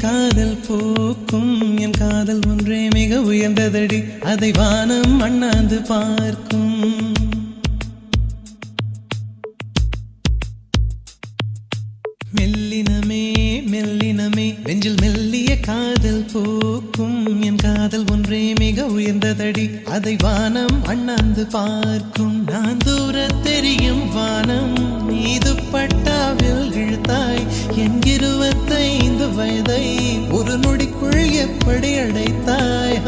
காதல் போக்கும் என் காதல் ஒன்றே மிக உயர்ந்ததடி அதை வானம் அண்ணாந்து பார்க்கும் மெல்லினமே மெல்லினமே நெஞ்சில் மெல்லிய காதல் போக்கும் என் காதல் ஒன்றே மிக உயர்ந்ததடி அதை வானம் அண்ணாந்து பார்க்கும் நான் தூர தெரியும் வானம் மீது பட்டாவில் இழுத்தாய் என் 25 வயதை ஒரு நொடிக்குள் எப்படி அடைத்தாய்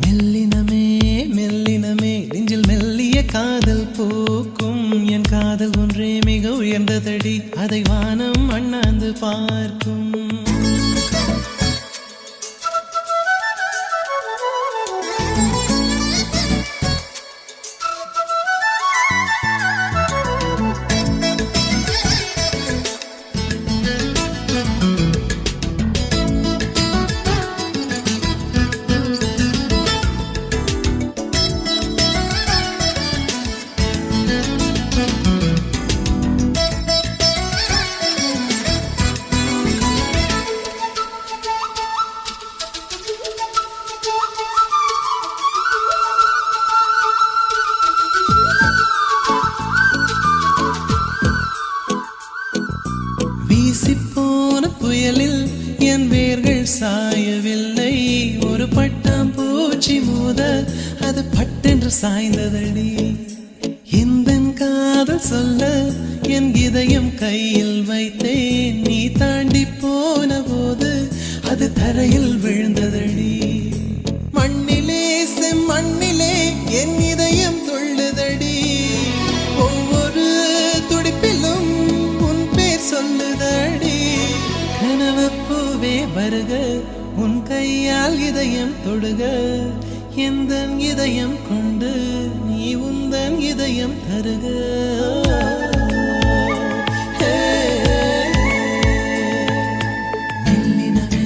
மெல்லினமே மெல்லினமே நெஞ்சில் மெல்லிய காதல் போக்கும் என் காதல் ஒன்றே மிக உயர்ந்ததடி அதை வானம் அண்ணாந்து பார்க்கும் வீசிப்போன புயலில் என் வேர்கள் சாயவில்லை ஒரு பட்டாம் பூச்சி மோத அது பட்டென்று சாய்ந்ததடி இந்த காதல் சொல்ல என் இதயம் கையில் வைத்தேன் நீ தாண்டி போன போது அது தரையில் விழுந்ததடி மண்ணிலே செம்மண்ணிலே என் இதயம் துள்ளுதடி ஒவ்வொரு துடிப்பிலும் உன் பேர் சொல்லுதடி கனவு பூவே வருக உன் கையால் இதயம் தொடுக எந்தன் இதயம் கொண்டு நீ உந்தன் இதயம் தருக மெல்லினமே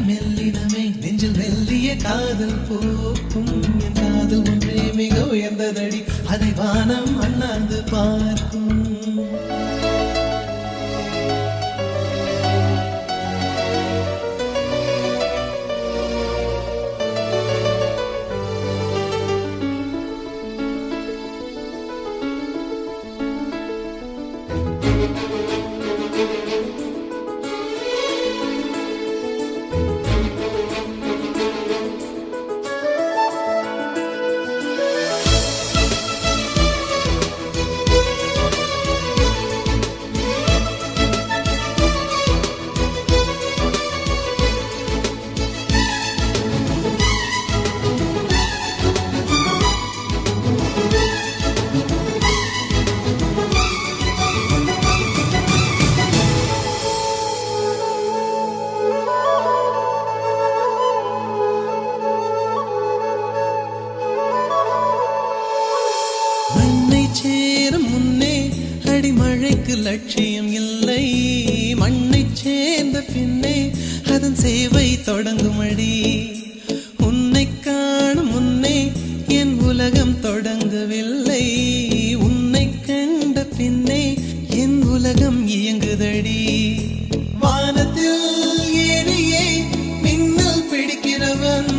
மெல்லினமே நெஞ்சில் மெல்லிய காதல் போக்கும் என் காதல் ஒன்றே மிக உயர்ந்ததடி அதை வானம் அண்ணாந்து பார்க்கும் சேரும் முன்னே அடிமழைக்கு லட்சியம் இல்லை மண்ணை சேர்ந்த பின்னே அதன் சேவை தொடங்கும் அடி உன்னை காணும் முன்னே என் உலகம் தொடங்கவில்லை உன்னை கண்ட பின்னே என் உலகம் இயங்குதடி வானத்தில் ஏறியே மின்னல் பிடிக்கிறவன்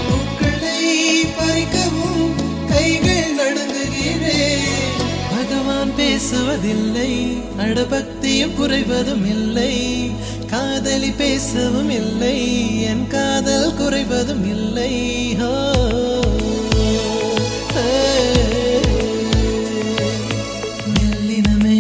பூக்களை பறிக்கவும் கைகள் நடுங்குகிறேன் பகவான் பேசுவதில்லை அடபக்தியும் குறைவதும் இல்லை காதலி பேசவும் இல்லை என் காதல் குறைவதும் இல்லை மெல்லினமே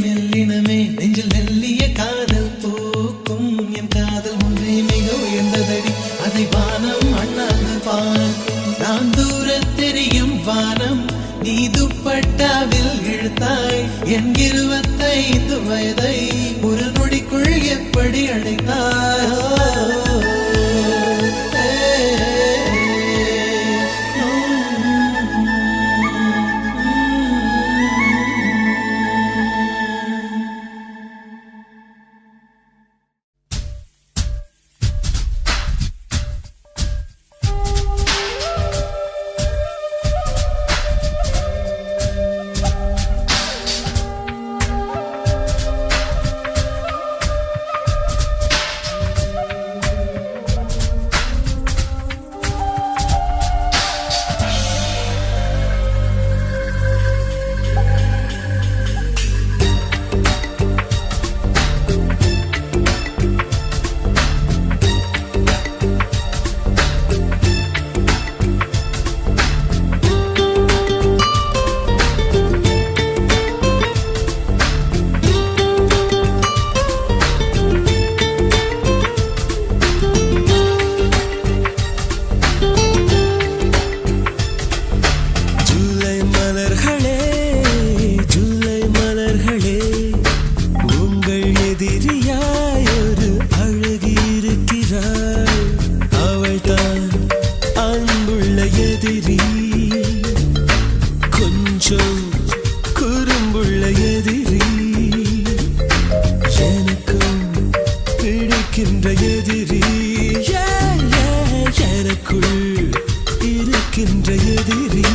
மெல்லினமே நெஞ்சில் மெல்லிய காதல் போக்கும் என் காதல் ஒன்றே மிக உயர்ந்ததடி அதை வானம் அண்ணாந்து பார்க்கும் நான் தூர தெரியும் வானம் நீ துப்பட்டாவில் இழுத்தாய் என் 25 வயதை ஒரு நொடிக்குள் எப்படி அடைத்தாய் எதிரி கொஞ்சம் குறும்புள்ள எதிரி எனக்கும் பிடிக்கின்ற எதிரி எனக்குள் இருக்கின்ற எதிரி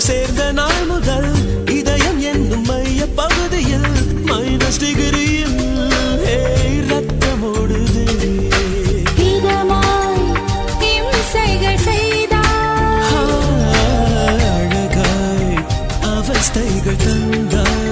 சேர்ந்த நாள் முதல் இதயம் என்னும் மைய பகுதியில் மைனஸ் டிகிரியில் ரத்தம் ஓடுது அழகாய் அவஸ்தைகள் தந்தாய்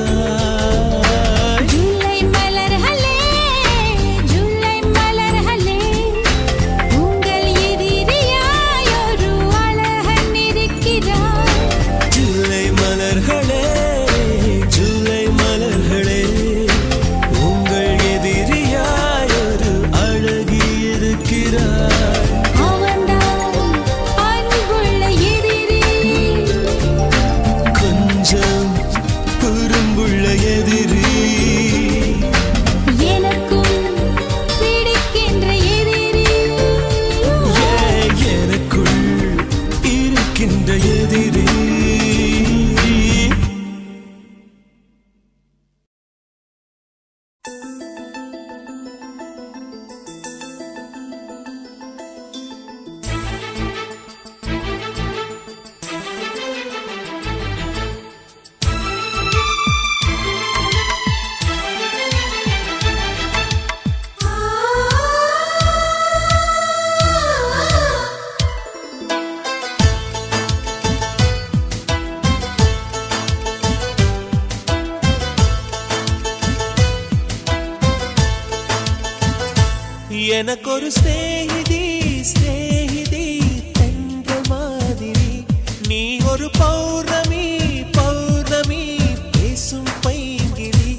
எனக்கொரு ஸ்நேகிதி ஸ்நேகிதி தங்க மாதிரி நீ ஒரு பௌர்ணமி பௌர்ணமி பேசும் பைங்கிளி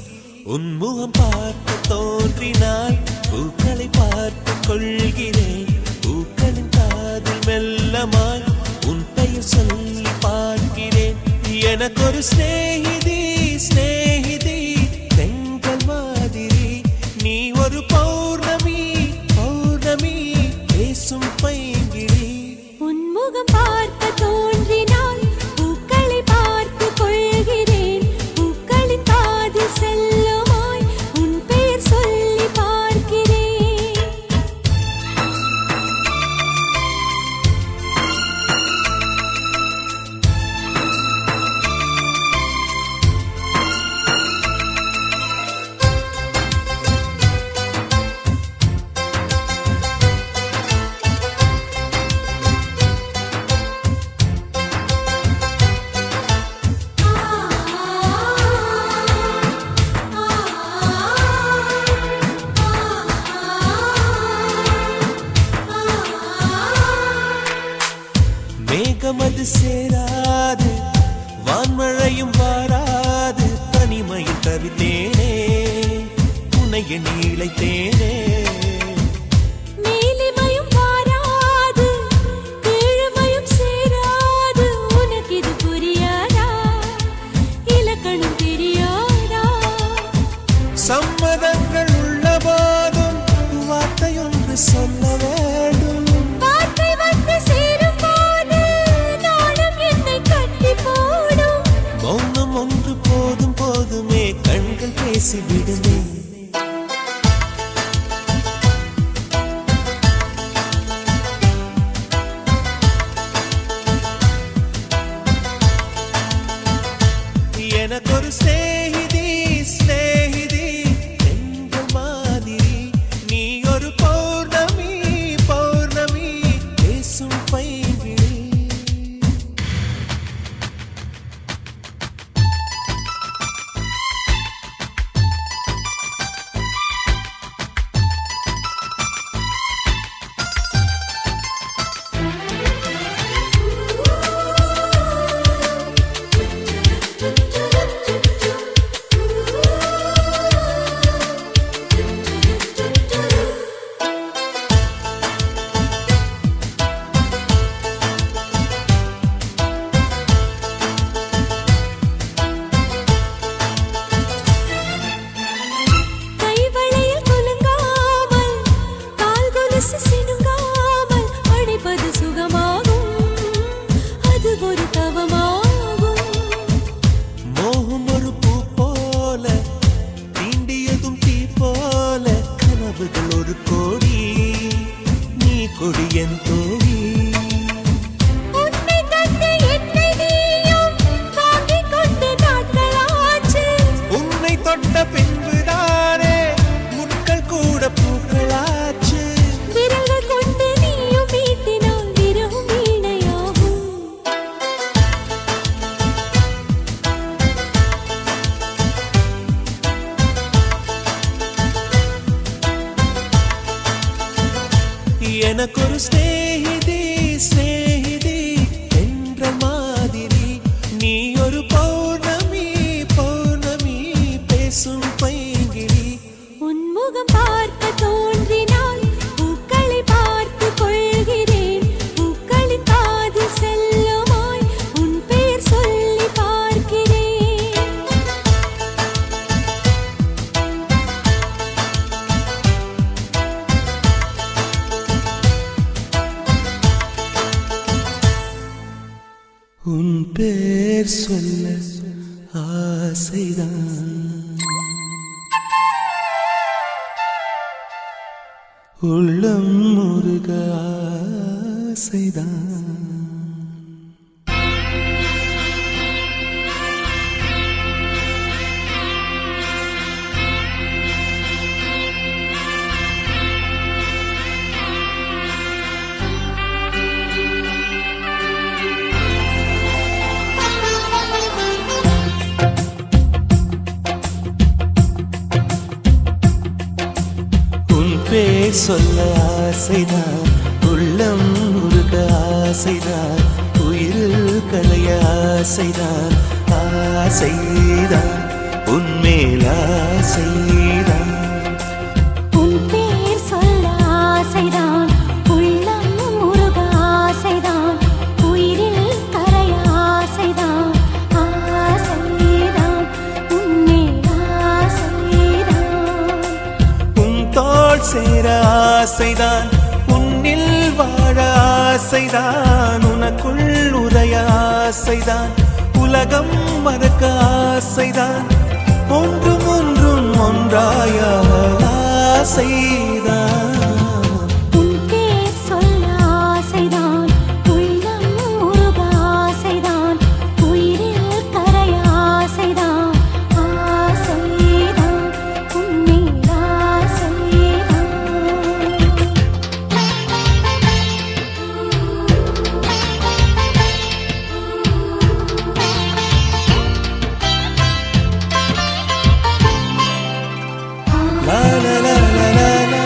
உன்முகம் பார்த்து தோன்றினாய் பூக்களை பார்த்து கொள்கிறேன் பூக்களின் காதில் மெல்லமாய் உன் பெயர் சொல்லி பார்க்கிறேன் எனக்கொரு ஸ்நேகிதி ஸ்நேகிதி தெங்கள் மாதிரி நீ ஒரு பௌர்ணமி பௌர்ணமி பேசும் பைங்கிளி உன்முகம் பார்க்க தோன்றினால் பூக்களை பார்த்து கொள்கிறேன் பூக்களின் காதில் செல்லுமாய் உன் பெயர் சொல்லி பார்க்கிறேன் மேகமது சேராது வான்மழையும் வாராது தனிமையில் தவித்தேனே உன்னை எண்ணி இளைத்தேனே மேலிமையும் வாராது கீழ்மையும் சேராது உனக்கு இது புரியாதா இலக்கணம் தெரியாதா சம்மதங்கள் உள்ள போதும் வார்த்தை ஒன்று சொல்ல வேண்டும் வார்த்தை வந்து சேரும் போது நாளும் என்னை கட்டி போடும் மௌனம் ஒன்று போதும் போதுமே கண்கள் பேசிவிடுமே எனக்கொரு ஸ்நேகிதி ஸ்நேகிதி என்ற மாதிரி நீ ஒரு பௌர்ணமி பௌர்ணமி பேசும் பைங்கிழி கைவளையில் குலுங்காமல் கால் கொலுசு சினுங்காமல் அணைப்பது சுகமாகும் அது ஒரு தவமாகும் மோகம் ஒரு பூ போல தீண்டியதும் தீ போல கனவுகள் ஒரு கோடி நீ கொடி என் தோழி உன்னை தந்து என்னை நீயும் வாங்கிக் கொண்டு நாட்களாச்சு உன்னை தொட்ட பின்புதானே முட்கள் கூட பூக்களாச்சு விரல்கள் கொண்டு நீயும் மீட்டினால் விரவும் வீணையாகும் எனக்கொரு ஸ்நேகிதி ஸ்நேகிதி என்ற மாதிரி நீ ஒரு பௌர்ணமி பௌர்ணமி பேசும் பைங்கிழி உன்முகம் பார்க்க தோன்றினால் பூக்களை பார்த்து கொள்கிறேன் பூக்களின் காதில் செல்லுமாய் உன் பெயர் சொல்லி பார்க்கிறேன் உன் பேர் சொல்ல ஆசைதான் உள்ளம் முருக ஆசைதான் உன் பேர் சொல்ல ஆசைதான் உள்ளம் முருக ஆசைதான் உயிரில் களைய ஆசைதான் ஆசைதான் உன்மேல் ஆசைதான் உன் பேர் சொல்ல ஆசைதான் உள்ளம் முருக ஆசைதான் உயிரில் கரைய ஆசைதான் ஆசைதான் உன்மேல் ஆசைதான் உன் தோள் சேர ஆசைதான் உன்னில் வாழ ஆசைதான் உனக்குள் உதய ஆசைதான் உலகம் மறக்க ஆசைதான் ஒன்றும் ஒன்றும் ஒன்றாய ஆசைதான் உன் பேர் சொல்ல ஆசைதான் உள்ளம் முருக ஆசைதான் உயிரில் கரைய ஆசைதான் ஆசைதான் உன்மேல் ஆசைதான் la la la la la la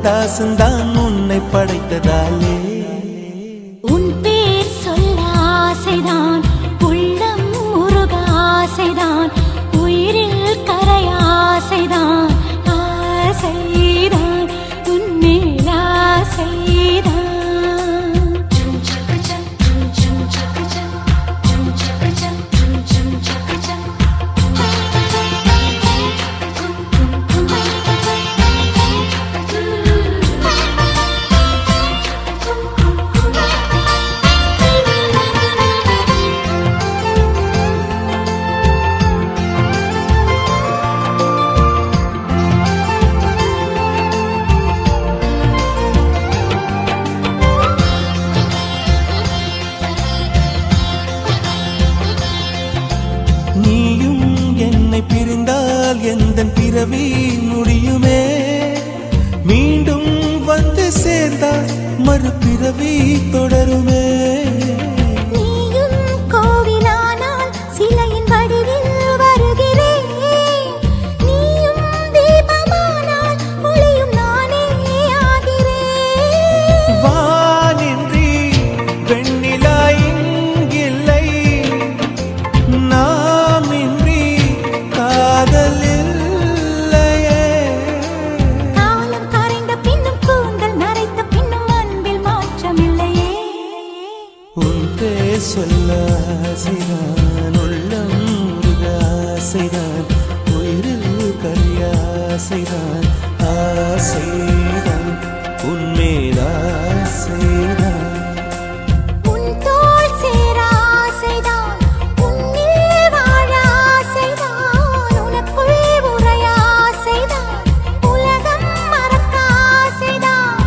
Kannadasan தான் உன்னை படைத்ததாலே உன் பேர் சொல்ல ஆசைதான், உள்ளம் உருக ஆசைதான், உயிரில் கரைய ஆசைதான், ஆசைதான் உன்மேல் ஆசைதான். நீயும் என்னை பிரிந்தால் எந்தன் பிறவி முடியுமே, மீண்டும் வந்து சேர்ந்தால் மறுபிறவி தொடருமே. நீயும் கோவிலானால் சிலையின் வடிவில் வருகிறேன், நீயும் தீபமானால் ஒளியும் நானே ஆகிறேன். வானின்றி வெண்ணிலா இங்கில்லை, நாமின்றி காதல் இல்லையே. காலம் கரைந்த பின்னும் கூந்தல் நரைத்த பின்னும் அன்பில் மாற்றமில்லையே. உன் பேர் சொல்ல ஆசைதான், உள்ளம் உருக ஆசைதான், உயிரில் கரிய ஆசைதான், ஆசைதான் உன்மேல் ஆசைதான். உன் தோள் சேர ஆசைதான், உன்னில் வாழ ஆசைதான், உனக்குள் உறைய ஆசைதான், உலகம் மறக்க ஆசைதான்,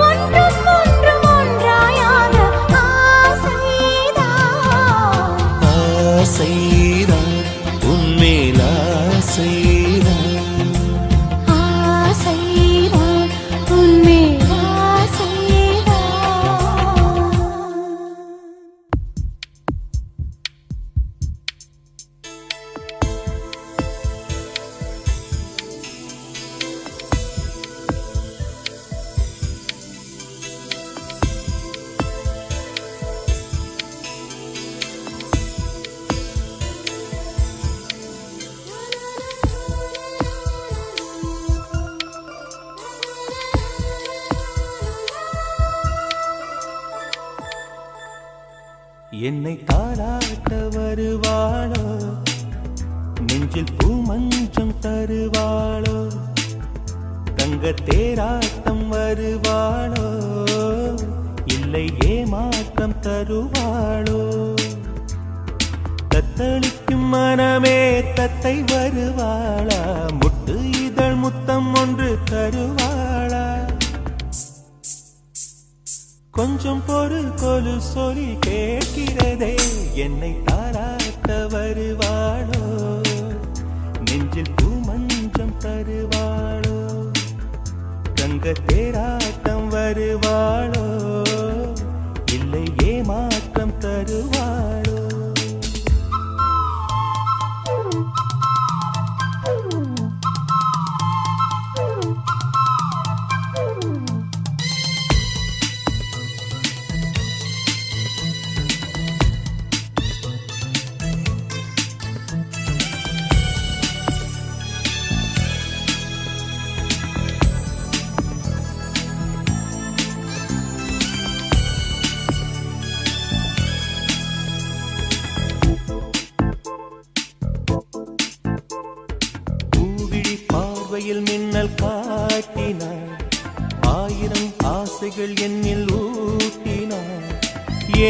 ஒன்றும் ஒன்றும் ஒன்றாயாக ஆசைதான். ஆசைதான் உன்மேல் ஆசைதான். ஆசைதான் உன்மேல் ஆசைதான். என்னை தாளாட்ட வருவாளோ, நெஞ்சில் பூமஞ்சம் தருவாளோ, தங்க தேராட்டம் வருவாளோ, இல்லை ஏமாற்றம் தருவாளோ. தத்தளிக்கும் மனமே தத்தை வருவாளா, முட்டு இதழ் முத்தம் ஒன்று தருவாளா. கொஞ்சம் பொறு கொலு சொல்லி கேட்கிறதே, என்னை தாராட்ட வருவாளோ, நெஞ்சில் பூமஞ்சம் தருவாளோ, தங்க தேராட்டம் வருவாளோ, இல்லை ஏமாற்றம் தருவாளோ. பார்வையில் மின்னல் காட்டினாள், ஆயிரம் ஆசைகள் என்னில் ஊட்டினாள்,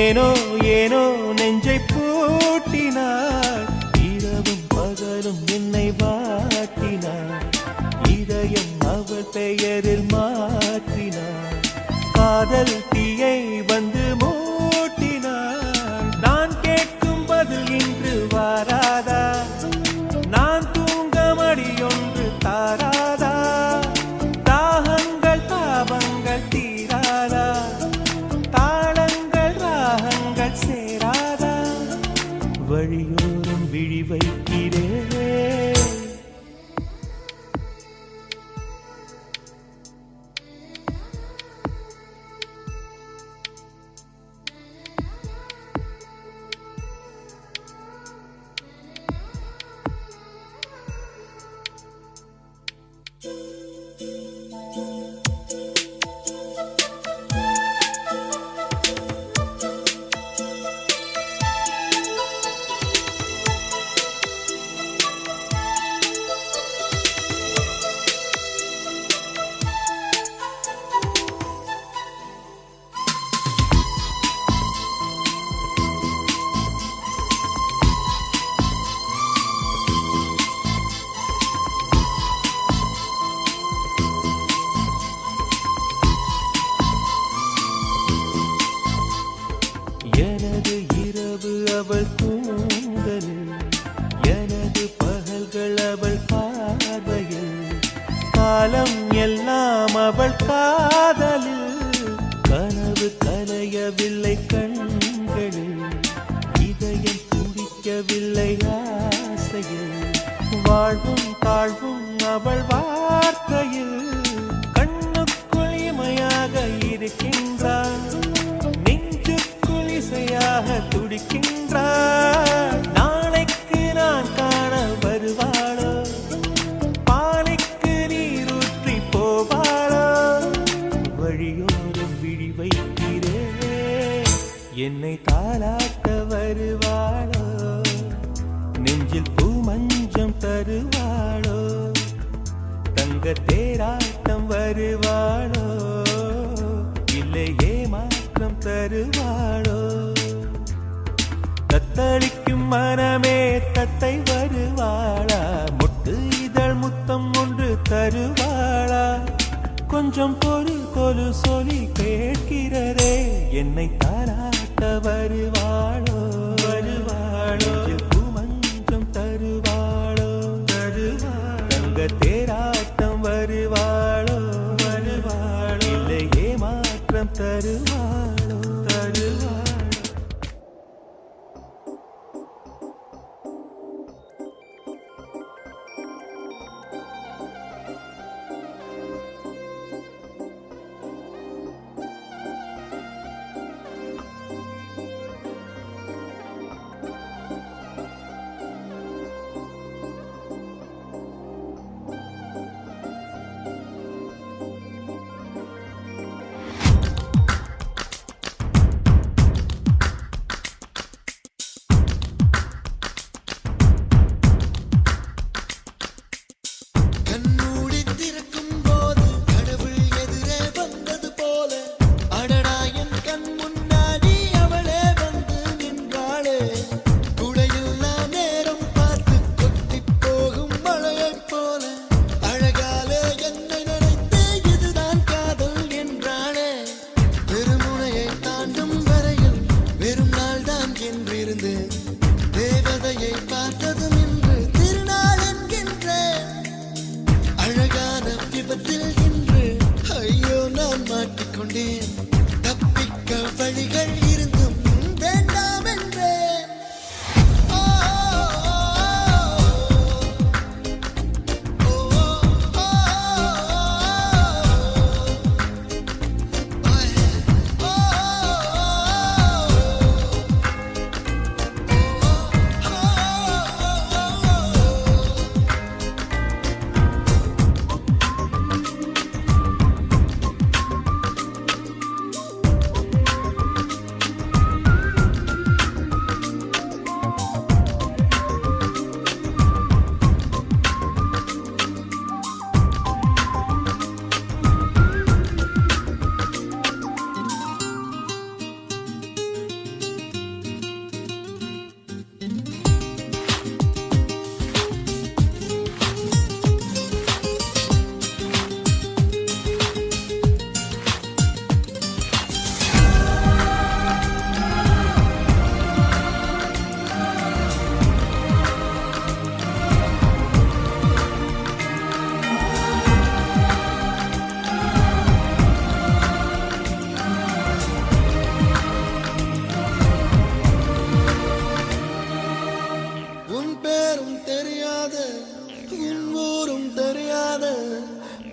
ஏனோ ஏனோ நெஞ்சை பூட்டினாள், இரவும் பகலும் என்னை வாட்டினாள், இதயம் அவள் பெயரில் மாற்றினாள், காதல் தீயை வந்து மூட்டினாள். நான் கேட்கும் பதில் இன்று வாராதா, நான் தூங்க மடியொன்று தாராதா, தாகங்கள் தாபங்கள் தீராதா, தாளங்கள் ராகங்கள் சேராதா, வழியோரம் விழி வைக்கிறேன். எனது இரவு அவள் கூந்தலில், எனது பகல்கள் அவள் பார்வையில், காலம் எல்லாம் அவள் காதலில், கனவு கலையவில்லை கண்களில், இதயம் துடிக்கவில்லை ஆசையில், வாழ்வும் தாழ்வும் அவள் வார்த்தையில், கண்ணுக்குள் இமையாக இருக்கின்றாள், துடிக்கின்றார். நாளைக்கு நான் காண வருவாளோ, பானைக்கு நீரூற்றி போவாளோ, வழியோரம் விழி வைக்கிறே என்னை தாளாட்ட வருவாளோ, நெஞ்சில் பூ மஞ்சம் தருவாளோ, தங்க தேராட்டம் வருவாளோ, இல்லை ஏமாற்றம் தருவாளோ, தத்தளிக்கும் மனமே தத்தை வருவாளா, முட்டு இதழ் முத்தம் ஒன்று தருவாளா, கொஞ்சம் பொறு கொலு சொல்லி கேட்கிறதே என்னை தாளாட்ட வருவாளோ, வருவாளோ, பூமஞ்சம் தருவாளோ, தருவாளோ, தங்க தேராட்டம் வருவாளோ, வருவாளோ, இல்லை ஏமாற்றம் தருவாளோ, தருவாளோ. தப்பிக்க வழிகள் இருந்தும் வேண்டாம் என்றேன்.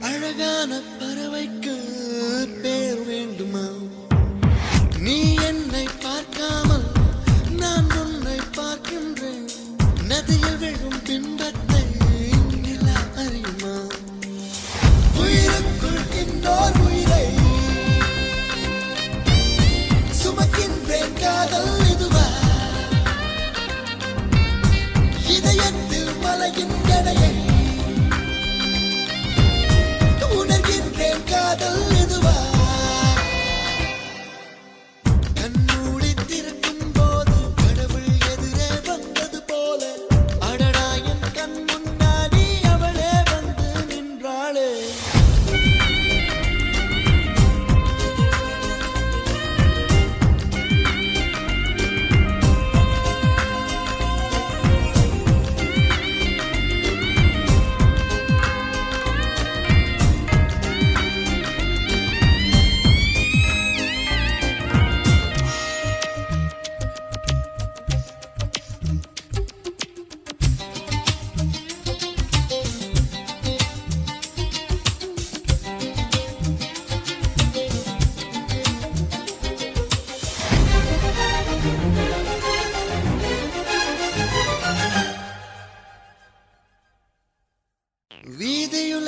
அழகான பறவைக்கு பேர் வேண்டுமா? நீ என்னை பார்க்காமல் நான் உன்னை பார்க்கின்றேன். நதியில் விழும் பின்பத்தை நிலா அறியுமா?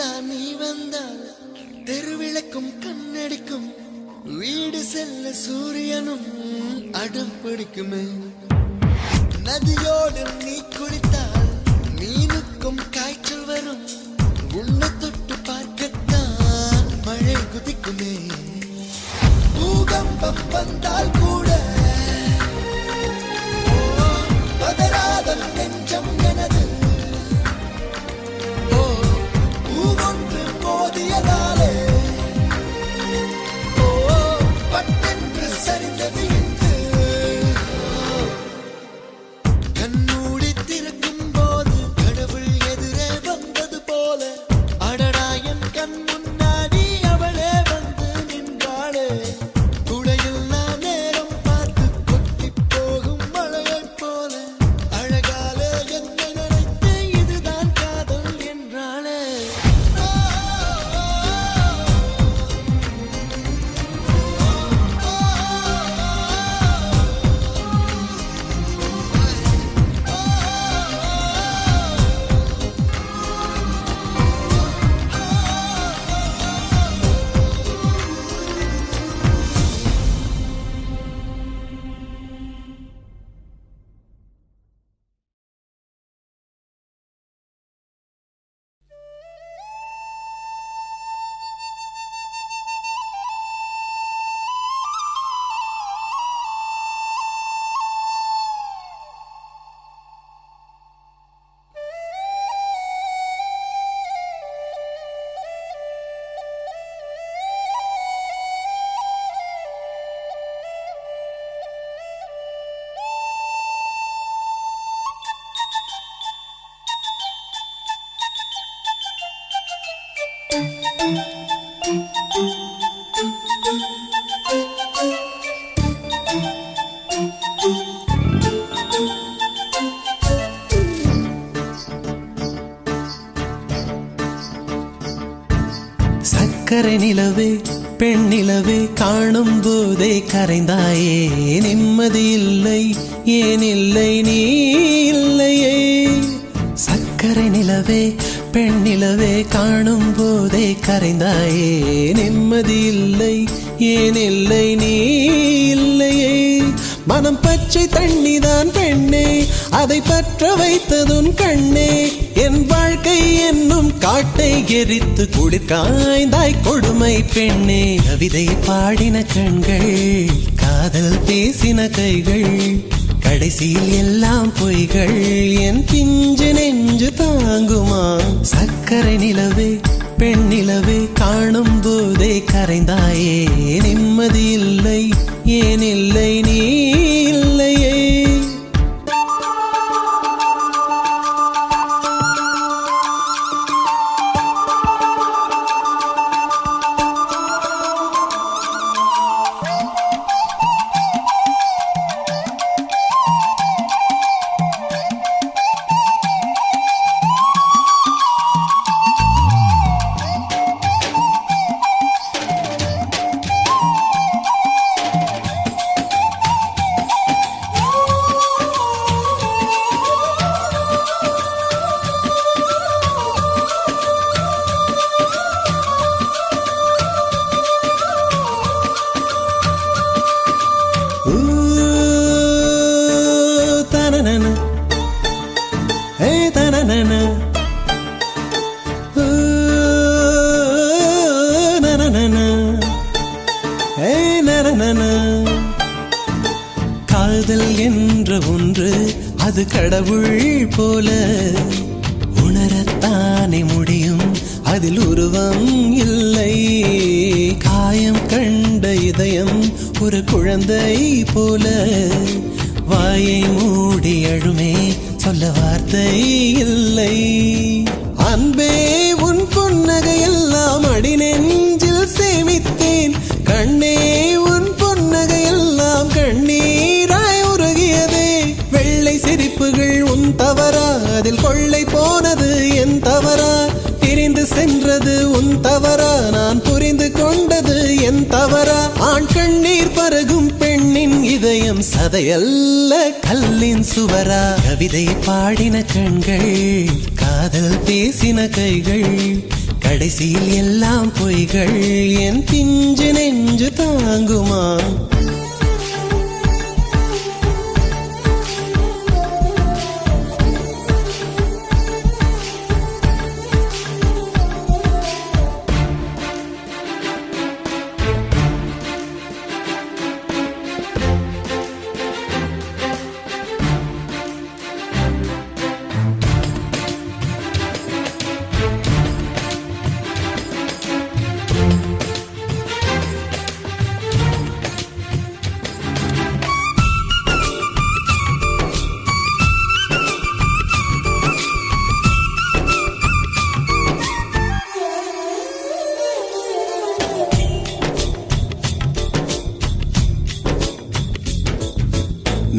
எல்லாம் நீ வந்தால் தெருவிளக்கும் கண்ணடிக்கும் வீடு செல்ல சூரியனும் அடம் பிடிக்குமே நதியோடு நீ குளித்தால் மீனுக்கும் காய்ச்சல் வரும் உன்னை தொட்டு பார்க்கத்தான் மழை குதிக்குமே பூகம்பம் வந்தால் கூட பதறாத நெஞ்சம் எனது பூவொன்று மோதியதாலே பட்டென்று சரிந்தது என்று கண்மூடி திறக்கும் போது கடவுள் எதிரே வந்தது போல அடடா என் கண் முன்னாடி அவளே வந்து நின்றாளே குடையில்லா நேரம் பார்த்து கொட்டி போகும் மழையைப் போல அழகாலே என்னை நினைத்து இதுதான் காதல் என்றாளே சக்கரை நிலவே பெண் நிலவே காணும் போதே கரைந்தாயே நிம்மதி இல்லை ஏன் இல்லை நீ இல்லையே சக்கரை நிலவே பெண் நிலவே காணும் போதே கரைந்தாயே நிம்மதி இல்லை ஏன் இல்லை நீ இல்லையே மனம் பச்சை தண்ணிதான் பெண்ணே அதை பற்ற வைத்ததுன் கண்ணே என் வாழ்க்கை என்னும் காட்டை எரித்து குளிர் காய்ந்தாய் கொடுமை பெண்ணே கவிதை பாடின கண்கள் காதல் பேசின கைகள் கடைசியில் எல்லாம் பொய்கள் என் பிஞ்சு நெஞ்சு தாங்குமா சக்கரை நிலவே பெண் நிலவே காணும் போதே கரைந்தாயே நிம்மதி இல்லை ஏன் இல்லை நீ இல்லையே காதல் என்ற ஒன்று அது கடவுள் போல உணரத்தானே முடியும் அதில் உருவம் இல்லை காயம் கண்ட இதயம் ஒரு குழந்தை போல வாயை மூடி அழுமே சொல்ல வார்த்தை இல்லை அன்பே உன் புன்னகை எல்லாம் அடி நெஞ்சில் சேமித்தேன் கண்ணே உன் புன்னகை எல்லாம் கண்ணீராய் உருகியதே வெள்ளை சிரிப்புகள் உன் தவறா அதில் கொள்ளை போனது என் தவறா பிரிந்து சென்றது உன் தவறா நான் புரிந்து கொண்டது என் தவறா ஆண் கண்ணீர் பருகும் பெண்ணின் இதயம் சதையல்ல கல்லின் சுவரா கவிதை பாடின கண்கள் காதல் பேசின கைகள் கடைசியில் எல்லாம் பொய்கள் என் பிஞ்சு நெஞ்சு தாங்குமா?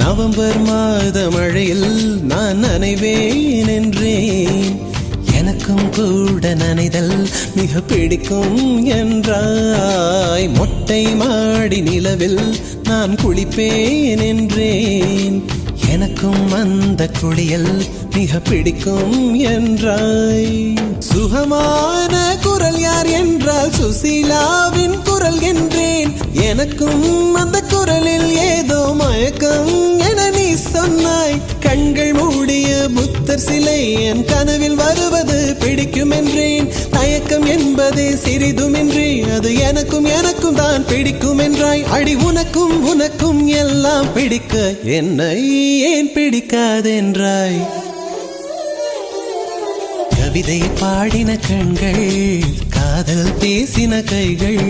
நவம்பர் மாத மழையில் நான் நனைவேன் என்றேன். எனக்கும் கூட நனைதல் மிக பிடிக்கும் என்றாய். மொட்டை மாடி நிலவில் நான் குளிப்பேன் என்றேன். எனக்கும் அந்த குளியல் மிக பிடிக்கும் என்றாய். சுகமான குரல் யார் என்றால் சுசீலாவின் குரல் என்றேன். எனக்கும் அந்த குரலில் ஏதோ மயக்கம் என நீ சொன்னாய். கண்கள் மூடிய புத்தர் சிலை என் கனவில் வருவது பிடிக்கும் என்றேன். தயக்கம் என்பதே சிறிதுமின்றி அது எனக்கும் எனக்கும் தான் பிடிக்கும் என்றாய். அடி உனக்கும் உனக்கும் எல்லாம் பிடிக்க என்னை ஏன் பிடிக்காதென்றாய். கவிதை பாடின கண்கள், காதல் பேசின கைகள்,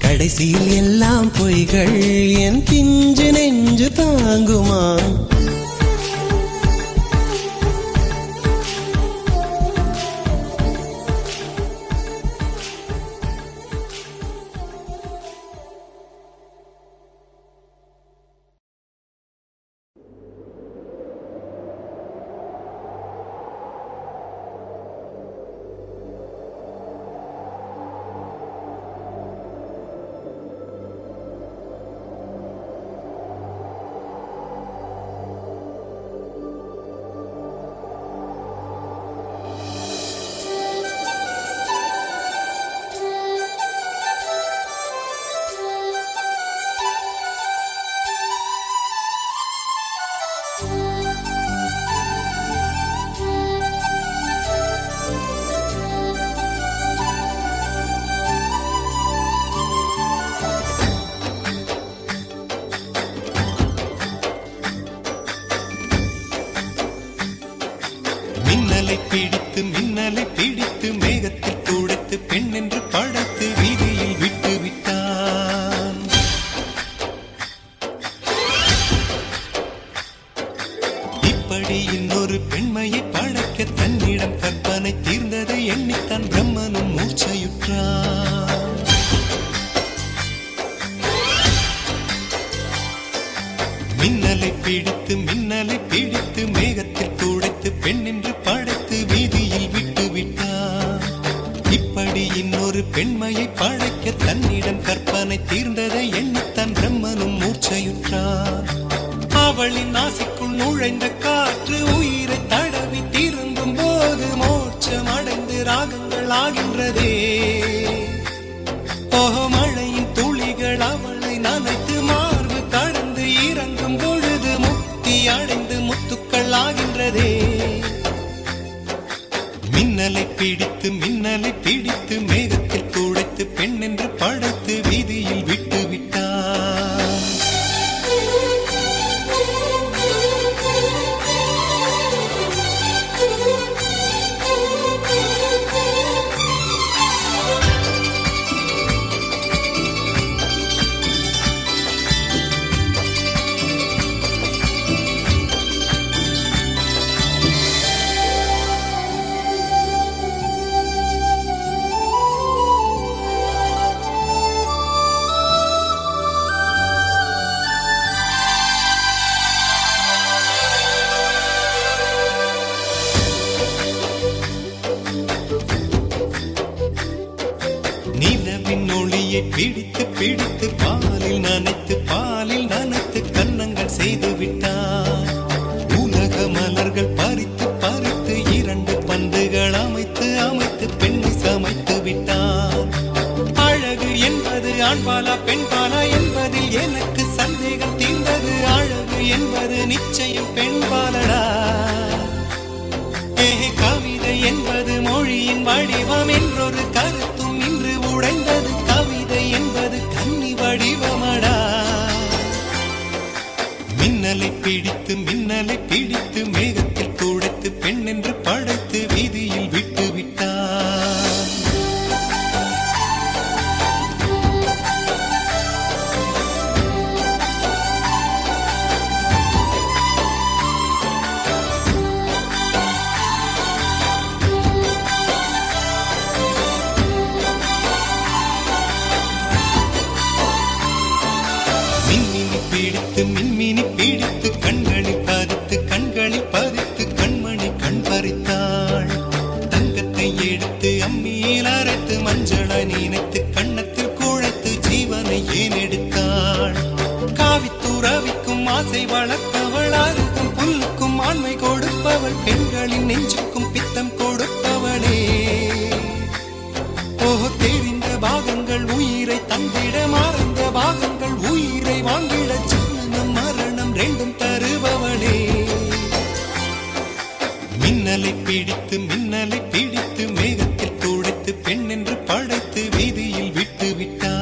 கடைசியில் எல்லாம் பொய்கள் என் பிஞ்சு நெஞ்சு தாங்குமா? மின்னலை பிடித்து மேகத்தில் துடைத்து பெண் என்று படைத்து வீதியில் விட்டு விட்டான். இப்படி இன்னொரு பெண்மையை படைக்க தன்னிடம் கற்பனை தீர்ந்ததை எண்ணித்தான் பிரம்மனும் மூர்ச்சையுற்றான். மின்னலை பிடித்து மேகத்தில் துடைத்து பெண் என்று படைத்து வீதியில் விட்டு விட்டான். இப்படி இன்னொரு பெண்மையை படைக்க தன்னிடம் கற்பனை தீர்ந்ததை எண்ணித்தான் பிரம்மனும் மூர்ச்சையுற்றான். அவளின் நாசிக்குள் நுழைந்த காற்று உயிரை தடவி திரும்பும் போது மோட்சம் அடைந்து ராகங்கள் ஆகின்றதே. ஓஹோ, மழையின் துளிகள் அவளை நனைத்து மார்பு கடந்து இறங்கும் பொழுது முக்தி அடைந்து முத்துக்கள் ஆகின்றதே. மின்னலை பிடித்து மேகத்தில் துடைத்து பெண் என்று படைத்து வீதியில் விட்டு விட்டான். நிலவின் ஒளியை பிடித்து பாலில் நனைத்து கன்னங்கள் செய்து விட்டார். உலக மலர்கள் பறித்து இரண்டு பந்துகள் அமைத்து பெண்ணை சமைத்து என்பது நிச்சயம் பெண்பாலடா. கவிதை என்பது மொழியின் வடிவம் என்றொரு கருத்தும் இன்று உடைந்தது. கவிதை என்பது கன்னி வடிவமடா. மின்னலை பிடித்து மேகத்தில் துடைத்து பெண் என்று படைத்து வீதியில் விட்டு விட்டார். மின்மினி பிடித்து கண்களில் பதித்து கண்மணி கண் பறித்தாள். தங்கத்தை எடுத்து அம்மியில் அரைத்து மஞ்சளை நினைத்து கண்ணத்தில் குழைத்து ஜீவனை ஏன் எடுத்தாள். காவித்துறவிக்கும் ஆசை வளர்த்தவள், அருகும் புல்லுக்கும் ஆண்மை கொடுப்பவள், பெண்களின் நெஞ்சுக்கும் பித்தம் கொடுப்பவளே. தெரிந்த பாகங்கள் உயிரை தந்திட, மறந்த பாகங்கள் உயிரை வாங்கிட, ஜனனம் மரணம் ரெண்டும் தருபவளே. மின்னலை பிடித்து மேகத்தில் துடைத்து பெண் என்று படைத்து வீதியில் விட்டு விட்டான்.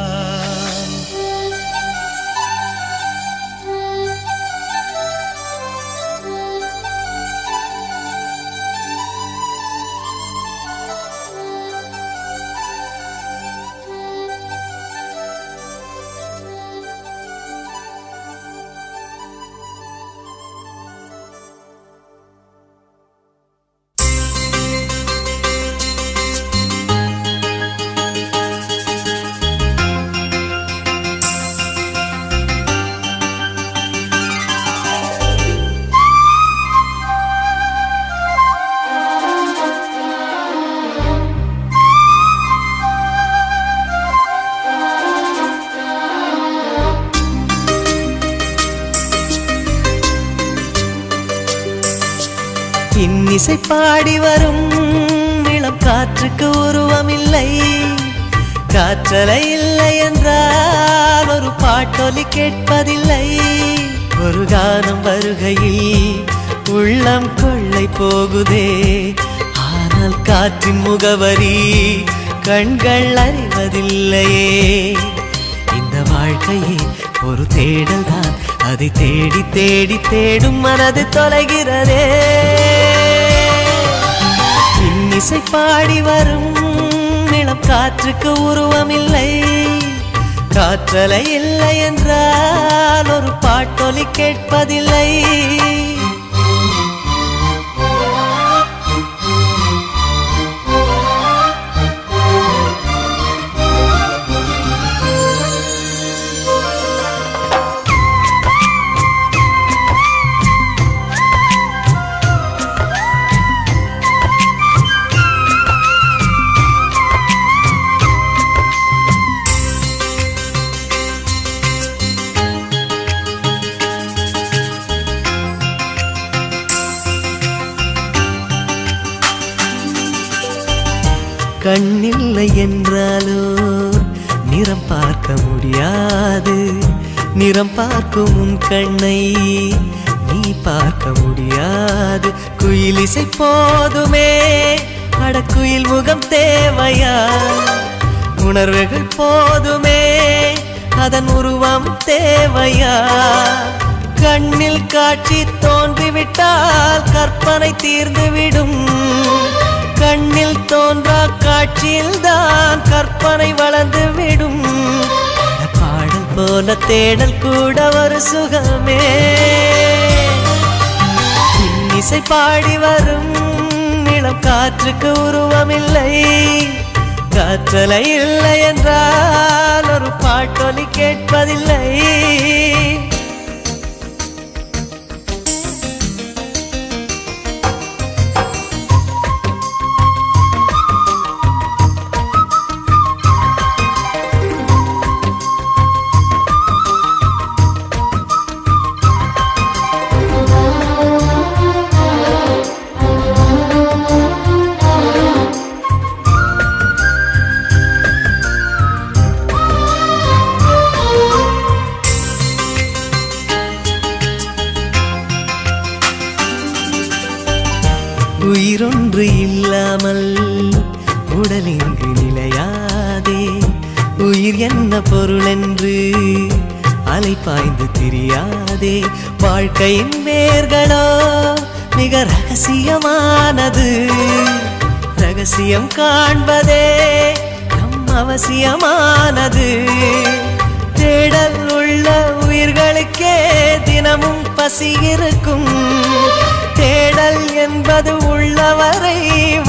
இன்னிசை பாடி வரும் இளம் காற்றுக்கு உருவமில்லை. காற்றலை இல்லை என்றால் ஒரு பாட்டொலி கேட்பதில்லை. ஒரு கானம் வருகையில் உள்ளம் கொள்ளை போகுதே. ஆனால் காற்றின் முகவரி கண்கள் அறிவதில்லையே. இந்த வாழ்க்கையே ஒரு தேடல் தான், அதை தேடி தேடி தேடும் மனது தொலைகிறதே. இன்னிசை பாடி வரும் இளம் காற்றுக்கு உருவமில்லை. காற்றலை இல்லை என்றால் ஒரு பாட்டொலி கேட்பதில்லை. கண்ணில்லை என்றாலோ நிறம் பார்க்க முடியாது. நிறம் பார்க்கும் உன் கண்ணை நீ பார்க்க முடியாது. குயில் இசை போதுமே, அடக்குயில் முகம் தேவையா? உணர்வுகள் போதுமே, அதன் உருவம் தேவையா? கண்ணில் காட்சி தோன்றிவிட்டால் கற்பனை தீர்ந்துவிடும். கண்ணில் தோன்றா காட்சியில் தான் கற்பனை வளர்ந்து விடும். பாடல் போல தேடல் கூட ஒரு சுகமே. இன்னிசை பாடி வரும் இளம் காற்றுக்கு உருவமில்லை. காற்றலை இல்லை என்றால் ஒரு பாட்டொலி கேட்பதில்லை. உடல் இங்கு நிலையாதே. உயிர் என்ன பொருள் என்று அலை பாய்ந்து தெரியாதே. வாழ்க்கையின் வேர்களோ மிக ரகசியமானது. ரகசியம் காண்பதே நம் அவசியமானது. தேடல் உள்ள உயிர்களுக்கே தினமும் பசி இருக்கும். தேடல் என்பது உள்ளவரை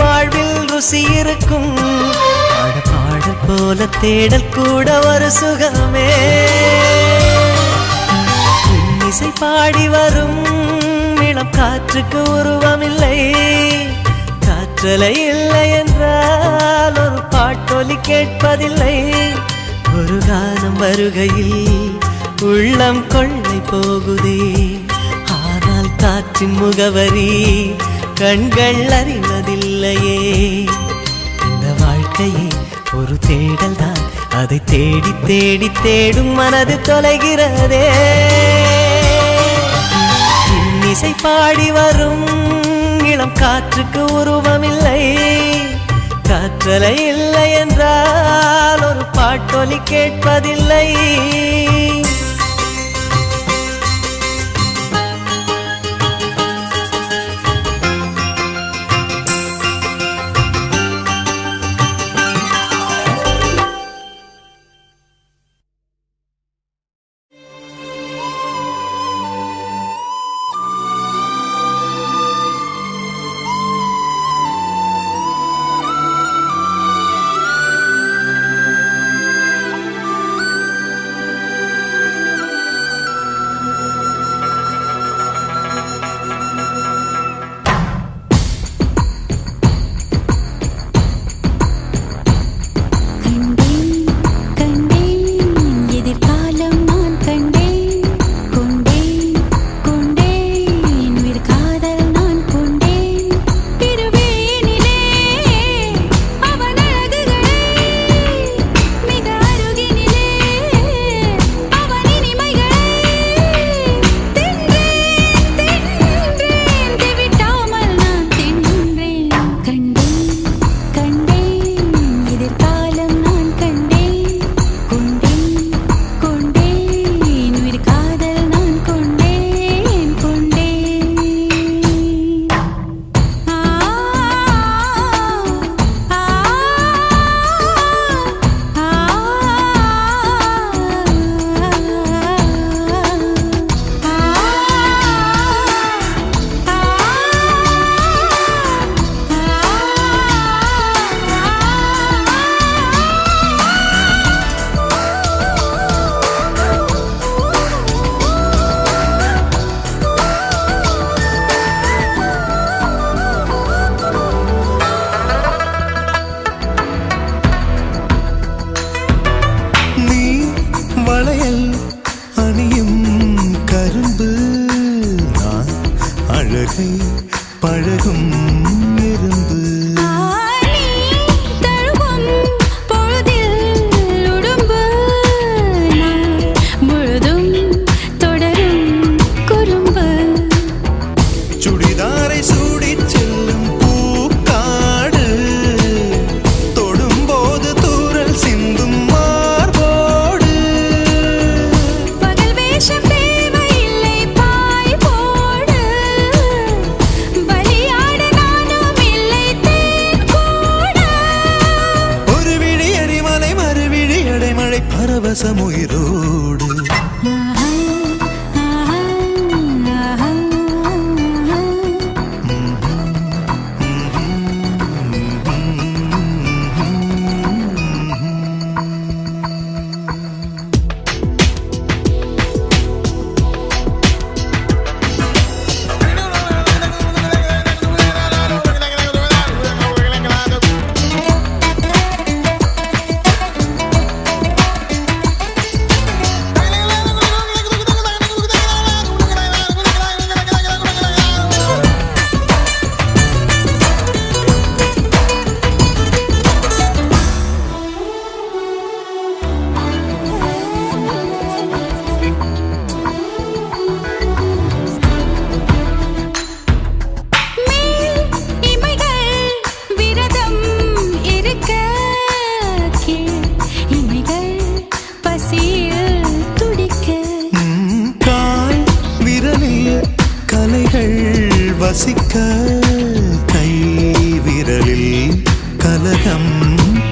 வாழ்வில் ருசி இருக்கும். பாடல் போல தேடல் கூட ஒரு சுகமே. இசை பாடி வரும் இளம் காற்றுக்கு உருவமில்லை. காற்றலை இல்லை என்றால் ஒரு பாட்டொலி கேட்பதில்லை. ஒரு காலம் வருகையில் உள்ளம் கொள்ளை போகுதே. ஆனால் காற்றின் முகவரி கண்கள் அறிவதில்லையே. இந்த வாழ்க்கையே ஒரு தேடல் தான். அதை தேடி தேடி தேடும் மனது தொலைகிறதே. இசை பாடி வரும் இளம் காற்றுக்கு உருவமில்லை. காற்றலை இல்லை என்றால் ஒரு பாட்டொலி கேட்பதில்லை. பரவசமுயிரோடு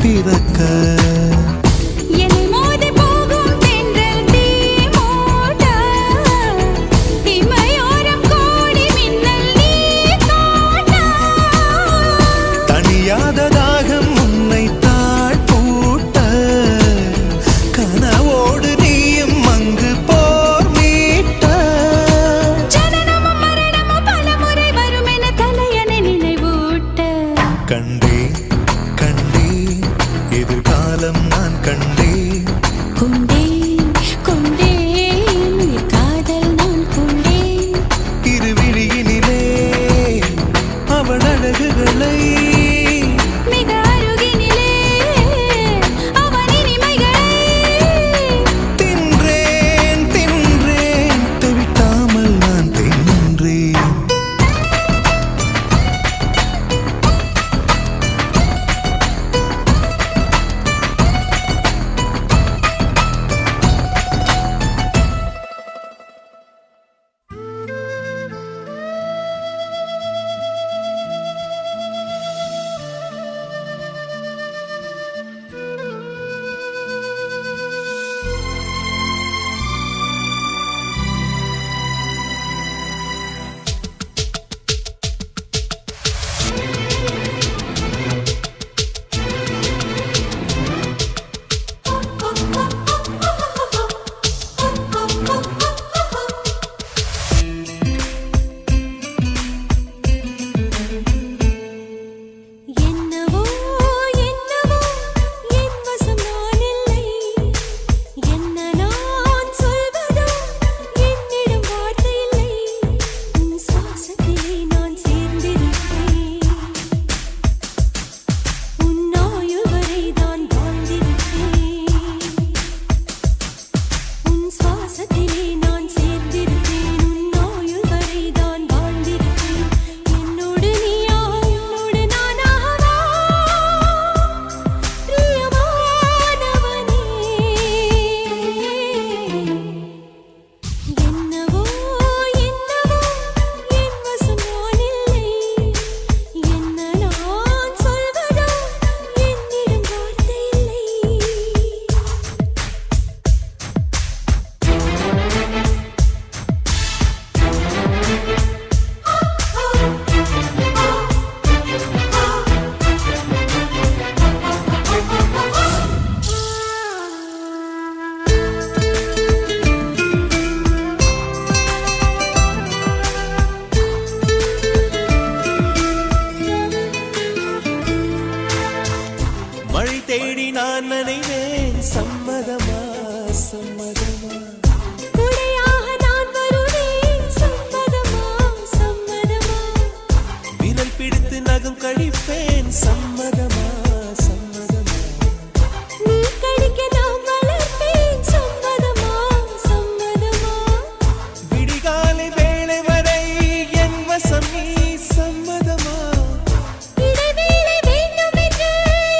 பிறக்க என்னை மோதி போகும் தென்றல் தீமூட்ட இமையோரம் கோடி மின்னல் நீ காட்ட தனியாத தாகம் உன்னை தாழ் பூட்ட கனவோடு நீயும் அங்கு போர் மீட்ட ஜனனமும் மரணமும் பலமுறை வரும் என தலையணை நினைவூட்ட கண்டேன் கண்டேன் எதிர்காலம் நான் கண்டேன் கொண்டேன் கொண்டேன் உயிர் காதல் நான் கொண்டேன் இருவிழியினிலே அவள் அழகுகளை மிக அருகினிலே அவன் இனிமைகளை தின்றேன் தின்றேன் தவிட்டாமல் நான் தின்றேன் என்னவோ என்னவோ என் வசம் நான் இல்லை என்ன நான் சொல்வதோ என்னிடம் வார்த்தை இல்லை உன் சுவாசத்திலே நான் சேர்ந்திருப்பேன் உன் ஆயுள் வரை நான் வாழ்ந்திருப்பேன் உன் சுவாசத்திலே நான் சேர்ந்திருப்பேன் உன் ஆயுள் வரை நான் வாழ்ந்திருப்பேன் என்னோடு நீயா என்னோடு நானாகவா பிரியமானவனே என்னவோ என்னவோ என் வசம் நான் இல்லை என்ன நான் சொல்வதோ என்னிடம் வார்த்தை இல்லை மழை தேடி நான் நினைவேன் சம்மதமா சம்மதமா குடையாக நான் வருவேன் சம்மதமா சம்மதமா விரல் பிடித்து நகம் கழிப்பேன் சம்மதமா சம்மதமா நீ கடிக்க நான் வளர்ப்பேன் சம்மதமா சம்மதமா விடிகாலை வேளை வரை என் வசம் நீ சம்மதமா இடைவேளை வேண்டும் என்று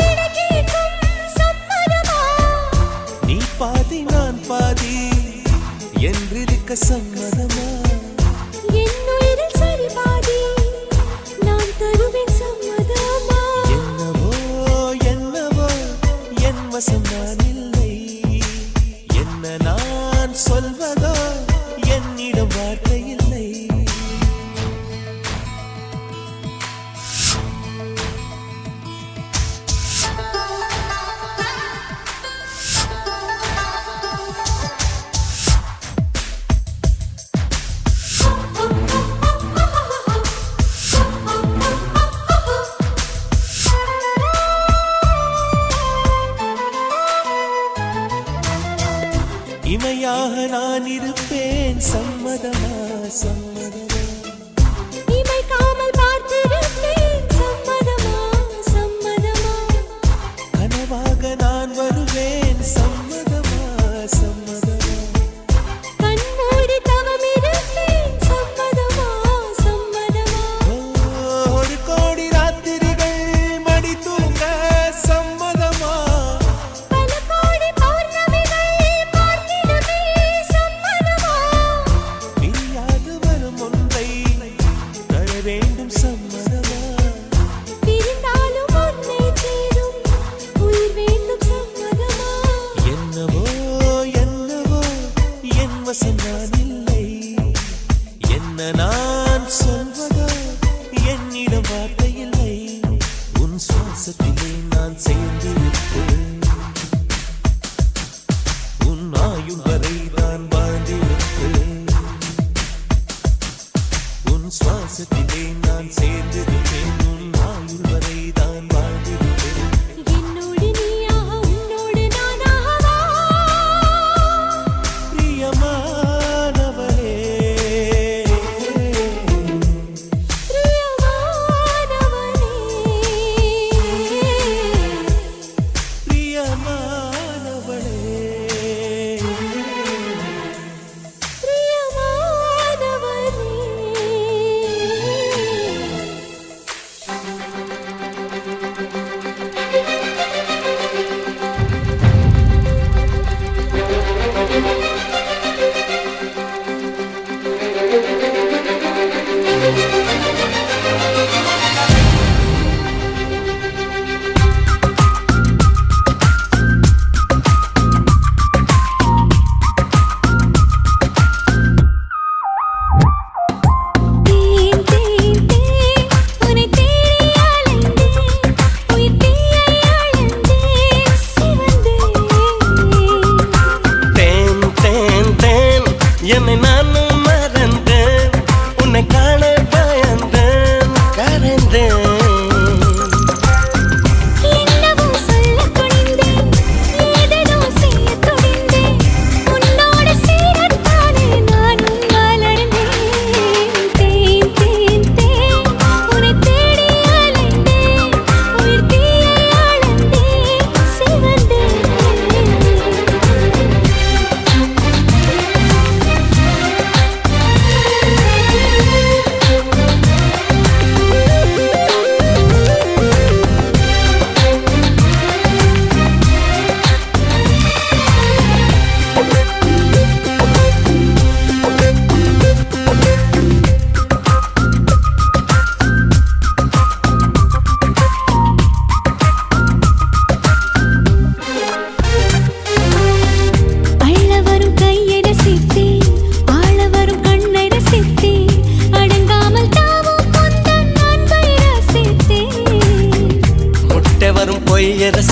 இடக்கேட்கும் சம்மதமா நீ பாதி நான் பாதி என்றிருக்க சம்மதமா என் உயிரில் சரி பாதி நான் தருவேன் சம்மதமா என்னவோ என்னவோ என் வசம் நான் இல்லை என்ன நான் சொல்வதோ என்னிடம் வார்த்தை இல்லை இமையாக நான் இருப்பேன் சம்மதமா சம்மதமா இமைக்காமல் பார்த்திருப்பேன் சம்மதமா சம்மதமா கனவாக நான் வருவேன் சம்மதமா சம்மதமா கண்மூடி தவம் இருப்பேன் சம்மதமா சம்மதமா ஒரு கோடி ராத்திரிகள் மடி தூங்க சம்மதமா பல கோடி பௌர்ணமிகள் பார்த்திடுமே சம்மதமா பிரியாது வரும் ஒன்றை தர வேண்டும் சம்மதமா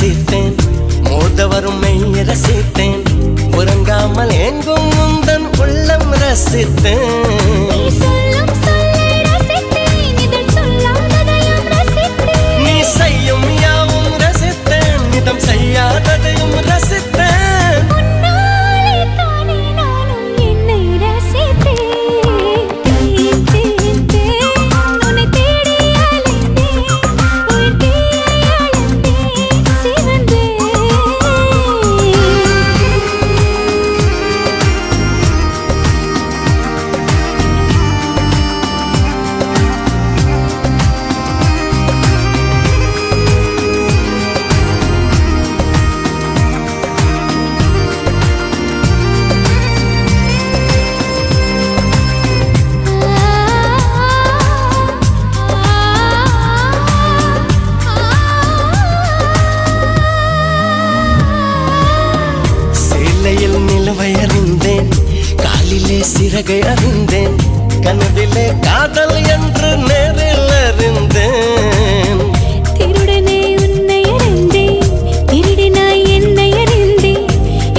ரசித்தேன் மோத வரும் மெய்ய ரசித்தேன் உறங்காமல் எங்கும் முந்தன் உள்ளம் ரசித்தேன் நீ சொல்லும் சொல்லை ரசித்தேன் இதழ் சொல்லாததையும் ரசித்தேன் நீ செய்யும் யாவும் ரசித்தேன் இதம் செய்யாததையும் ரசித்தேன் உன்னாலே தானே நானும் என்னை ரசித்தேன் உன்னை தேடி அலைந்தேன் உயிர் தீயை அழந்தேன் சிவந்தேன் சேலையில் நிலவை அறிந்தேன் காலிலே சிறகை அறிந்தேன் கனவிலே காதல் என்று நேரில் அறிந்தேன் திருடனே உன்னை அறிந்தேன் திருடினாய் என்னை அறிந்தேன்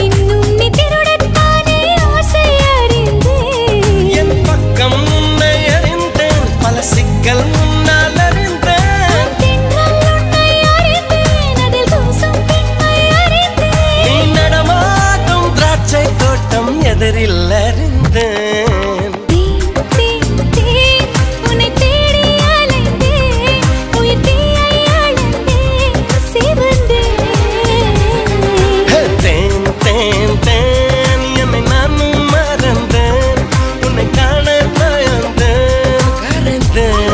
இன்னும் நீ திருடத்தானே ஆசை அறிந்தேன் என் பக்கம் உன்னை அறிந்தேன் பல சிக்கல் முன்னால் அறிந்தேன் தென்றல் உன்னை அறிந்தேன் அதில் கூசும் பெண்மை அறிந்தேன் நீ நடமாடும் திராட்சை தோட்டம் எதிரில் அறிந்தேன் உன்னை தேடி அலைந்தேன் உயிர் தீயை அழந்தேன் சிவந்தேன் தேன் தேன் தேன் என்னை நானும் மறந்தேன் உன்னை காண பயந்தேன் கரைந்தேன்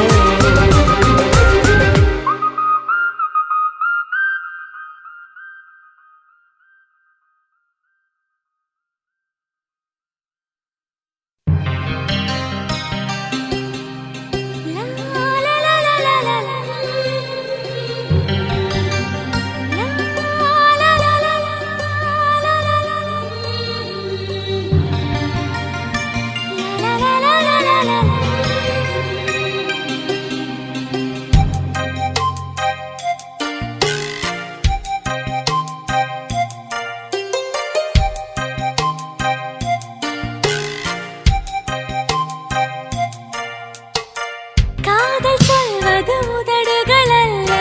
காதல் சொல்வது உதடுகள் அல்ல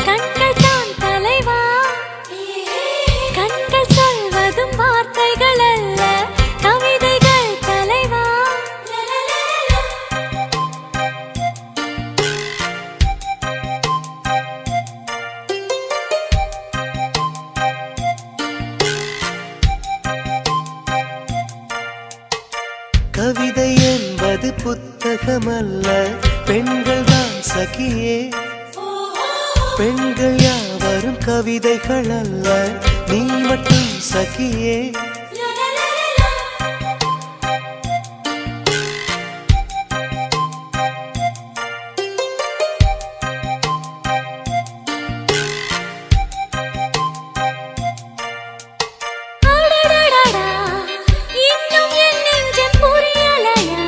கண்கள் தான் தலைவா கண்கள் சொல்வதும் வார்த்தைகள் அல்ல கவிதைகள் தலைவா கவிதை என்பது புத்தகமல்ல பெண்கள் தான் சகியே பெண்கள் யாவரும் கவிதைகள் அல்ல நீ மட்டும் சகியே அடடடடா, இன்னும் என் நெஞ்சம் புரியலையா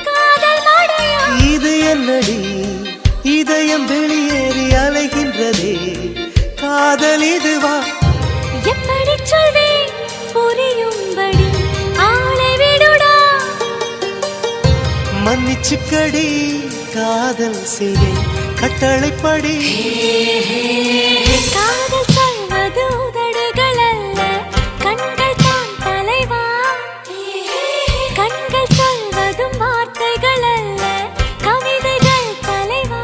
காதல் மழையா இது என்னடி இதயம் வெளியேறி அலைகின்றதே காதல் இதுவா எப்படி சொல்வேன் புரியும்படி ஆளை விடுடா மன்னிச்சுக்கடி காதல் செய்தேன் கட்டளைப்படி காதல் சொல்வது உதடுகள் அல்ல கண்கள் தான் தலைவா கண்கள் சொல்வதும் வார்த்தைகள் அல்ல கவிதைகள் தலைவா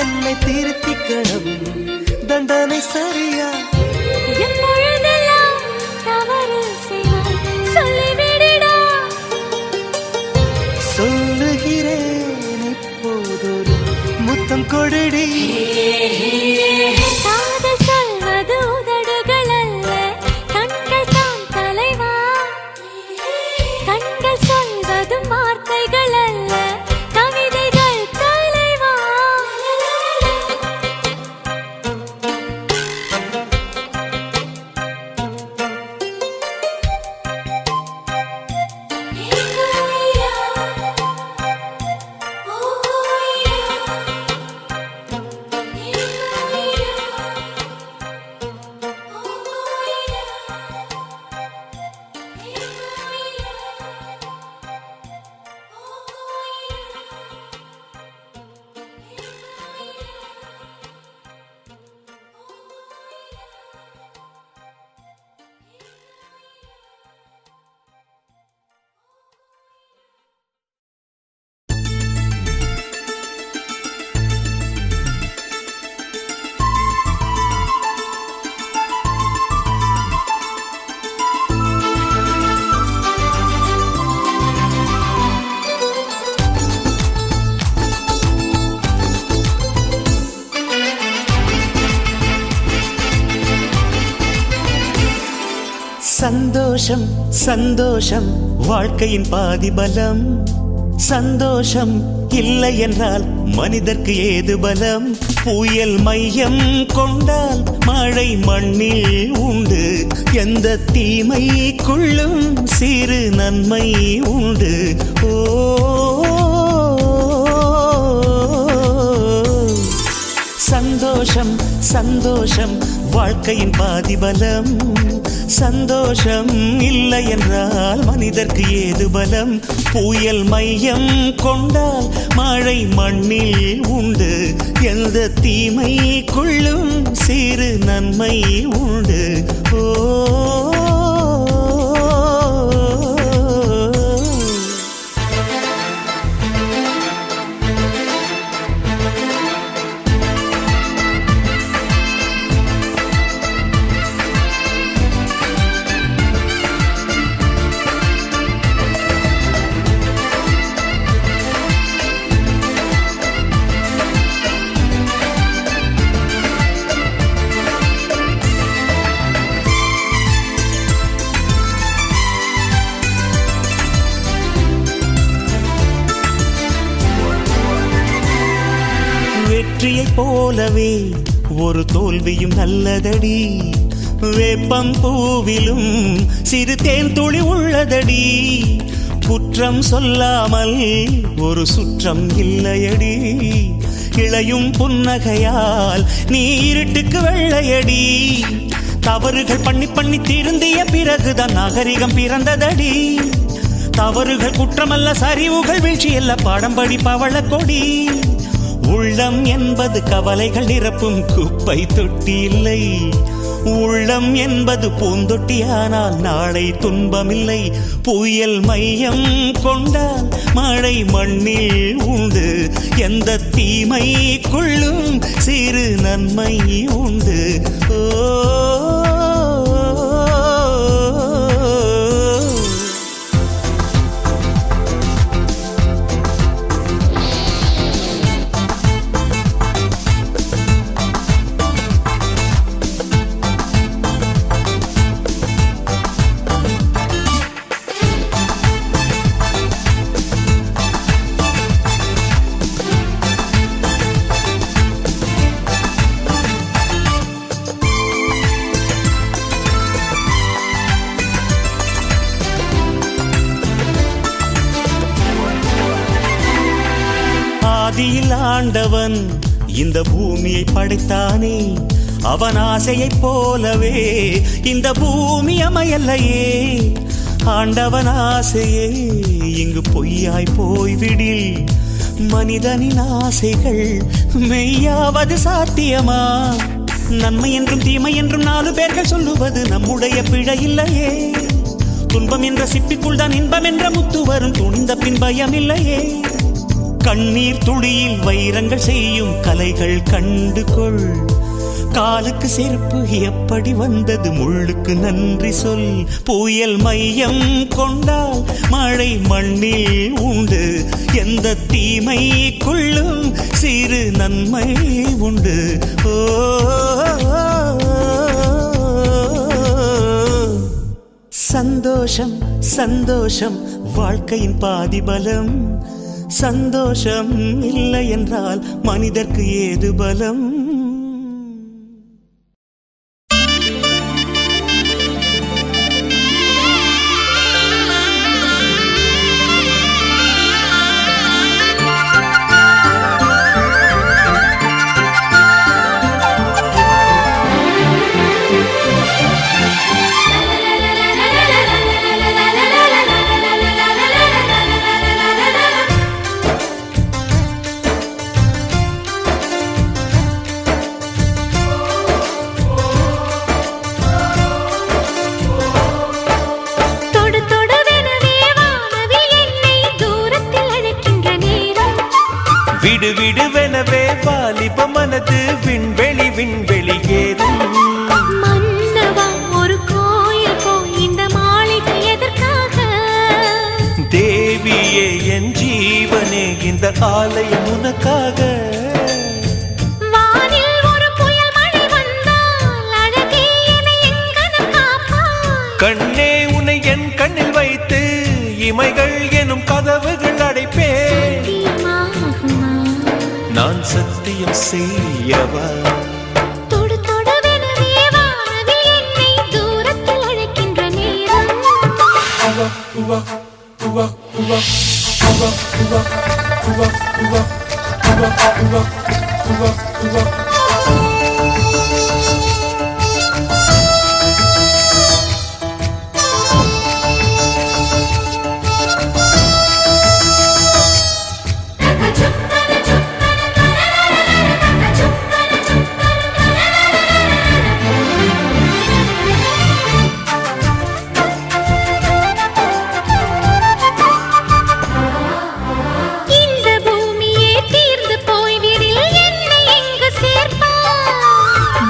என்னை திருத்திக்கணும் தண்டனை சரியா எப்பொழுதெல்லாம் தவறு செய்வாய் சொல்லிவிடடா. சொல்லுகிறேன் இப்போதொரு முத்தம் கொடடி காதல் சொல்வது உதடுகள் அல்ல கண்கள் தான் தலைவா. கண்கள் சொல்வது வார்த்தைகள் அல்ல கவிதைகள் தலைவா. சந்தோஷம் சந்தோஷம் வாழ்க்கையின் பாதி பலம் சந்தோஷம் இல்லை என்றால் மனிதர்க்கு ஏது பலம் புயல் மையம் கொண்டால் மழை மண்ணில் உண்டு எந்த தீமைக்குள்ளும் சிறு நன்மை உண்டு ஓ சந்தோஷம் சந்தோஷம் வாழ்க்கையின் பாதி பலம் சந்தோஷம் இல்லை என்றால் மனிதர்க்கு ஏது பலம் புயல் மையம் கொண்டால் மழை மண்ணில் உண்டு எந்த தீமைக்குள்ளும் சிறு நன்மை உண்டு ஓ வெற்றியைப் போலவே ஒரு தோல்வியும் நல்லதடி வேப்பம் பூவிலும் சிறு தேன் துளி உள்ளதடி குற்றம் சொல்லாமல் ஒரு சுற்றம் இல்லையடி இளையும் புன்னகையால் நீ இருட்டுக்கு வெள்ளையடி தவறுகள் பண்ணி பண்ணி திருந்திய பிறகுதான் நாகரிகம் பிறந்ததடி தவறுகள் குற்றமல்ல சரிவுகள் வீழ்ச்சியல்ல பாடம்படி பவள கொடி உள்ளம் என்பது கவலைகள் நிரப்பும் குப்பை தொட்டி இல்லை உள்ளம் என்பது பூந்தொட்டியானால் நாளை துன்பமில்லை புயல் மையம் கொண்டால் மழை மண்ணில் உண்டு எந்த தீமைக்குள்ளும் சிறு நன்மை உண்டு ஓ ஆதியில் ஆண்டவன் இந்த பூமியை படைத்தானே அவன் ஆசையைப் போலவே இந்த பூமி அமையல்லையே ஆண்டவன் ஆசையே இங்கு பொய்யாய் போய்விடில் மனிதனின் ஆசைகள் மெய்யாவது சாத்தியமா நன்மை என்றும் தீமை என்றும் 4 பேர்கள் சொல்லுவது நம்முடைய பிழை இல்லையே துன்பம் என்ற சிப்பிக்குள் தான் இன்பம் என்ற முத்து வரும் துணிந்த பின் பயம் இல்லையே கண்ணீர் துளியில் வைரங்கள் செய்யும் கலைகள் கண்டு கொள். காலுக்கு செருப்பு எப்படி வந்தது, முள்ளுக்கு நன்றி சொல். புயல் மையம் கொண்டால் மழை மண்ணில் உண்டு, எந்த தீமைக்குள்ளும் சிறு நன்மை உண்டு. ஓ சந்தோஷம் சந்தோஷம் வாழ்க்கையின் பாதிபலம். சந்தோஷம் இல்லை என்றால் மனிதர்க்கு ஏது பலம். விடு விடுவெனவே வாலிப மனது விண்வெளி விண்வெளி ஏறும். மன்னவா ஒரு கோயில் போய் இந்த மாளிகை எதற்காக? தேவியே என் ஜீவனே இந்த ஆலயம் உனக்காக. வானில் ஒரு புயல் மழை வந்தால் அழகே என்னை எங்கனம் காப்பாய். கண்ணே உன்னை என் கண்ணில் வைத்து இமைகள் எனும் கதவுகள் அடைப்பேன். நான் சத்தியம் செய்யவா? தொடு தொடுவெனவே வானவில் என்னை தூரத்தில் அழைக்கின்ற நேரம்.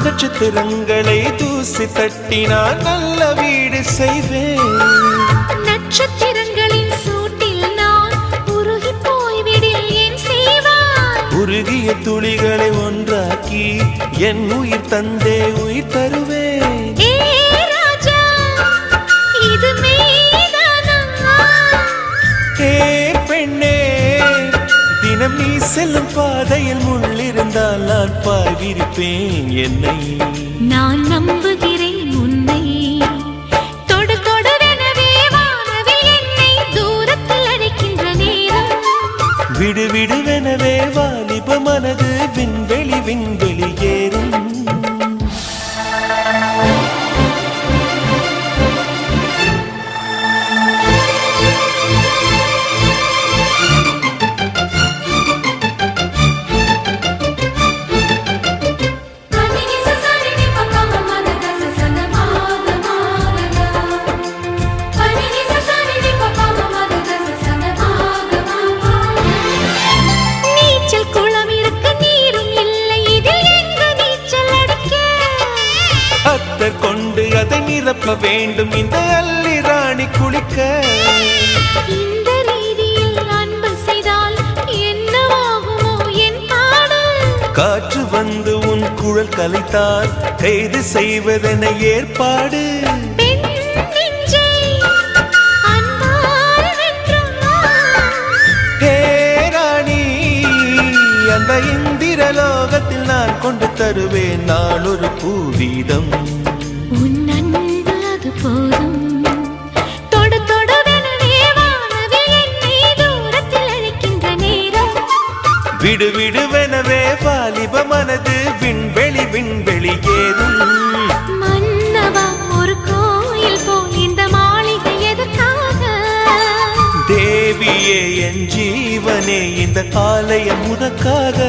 நட்சத்திரங்களை தூசி தட்டினால் நல்ல வீடு செய்வேன். நட்சத்திரங்களின் சூட்டில் நான் உருகி போய்விடில் என் செய்வாய். உருகிய துளிகளை ஒன்றாக்கி என் உயிர் தந்தே உயிர் தருவேன். ஏ ராஜா இது மெய்தானா? ஏ பெண்ணே தினம் நீ செல்லும் பாதையில் முள்ளிருந்தால் நான் பாய்விருப்பேன் என்னை. நான் நம்புகிறேன் உன்னை. தொடு தொடுவெனவே வானவில் என்னை தூரத்தில் அழைக்கின்ற நேரம். விடு விடுவெனவே வாலிப மனது விண்வெளி விண்வெளி ஏறும். கொண்டு அதை நிரப்ப வேண்டும் இந்த அல்லி ராணி குளிக்க. இந்த ரீதியில் அன்பு செய்தால் என்னவாகுமோ என் பாடு? காற்று வந்து உன் குழல் கலைத்தால் கைது செய்வதென ஏற்பாடு. பெண் நெஞ்சை அன்பால் வென்றாய். ஹே ராணி அந்த இந்திரலோகத்தில் நான் கொண்டு தருவேன் நான் ஒரு பூவீதம். உன் அன்பு அது போதும். தொடு தொடுவெனவே வானவில் என்னை தூரத்தில் அழைக்கின்ற நேரம். விடு விடுவெனவே வாலிப மனது விண்வெளி விண்வெளி ஏறும். மன்னவா ஒரு கோயில் போல் இந்த மாளிகை எதற்காக? தேவியே என் ஜீவனே இந்த ஆலயம் உனக்காக.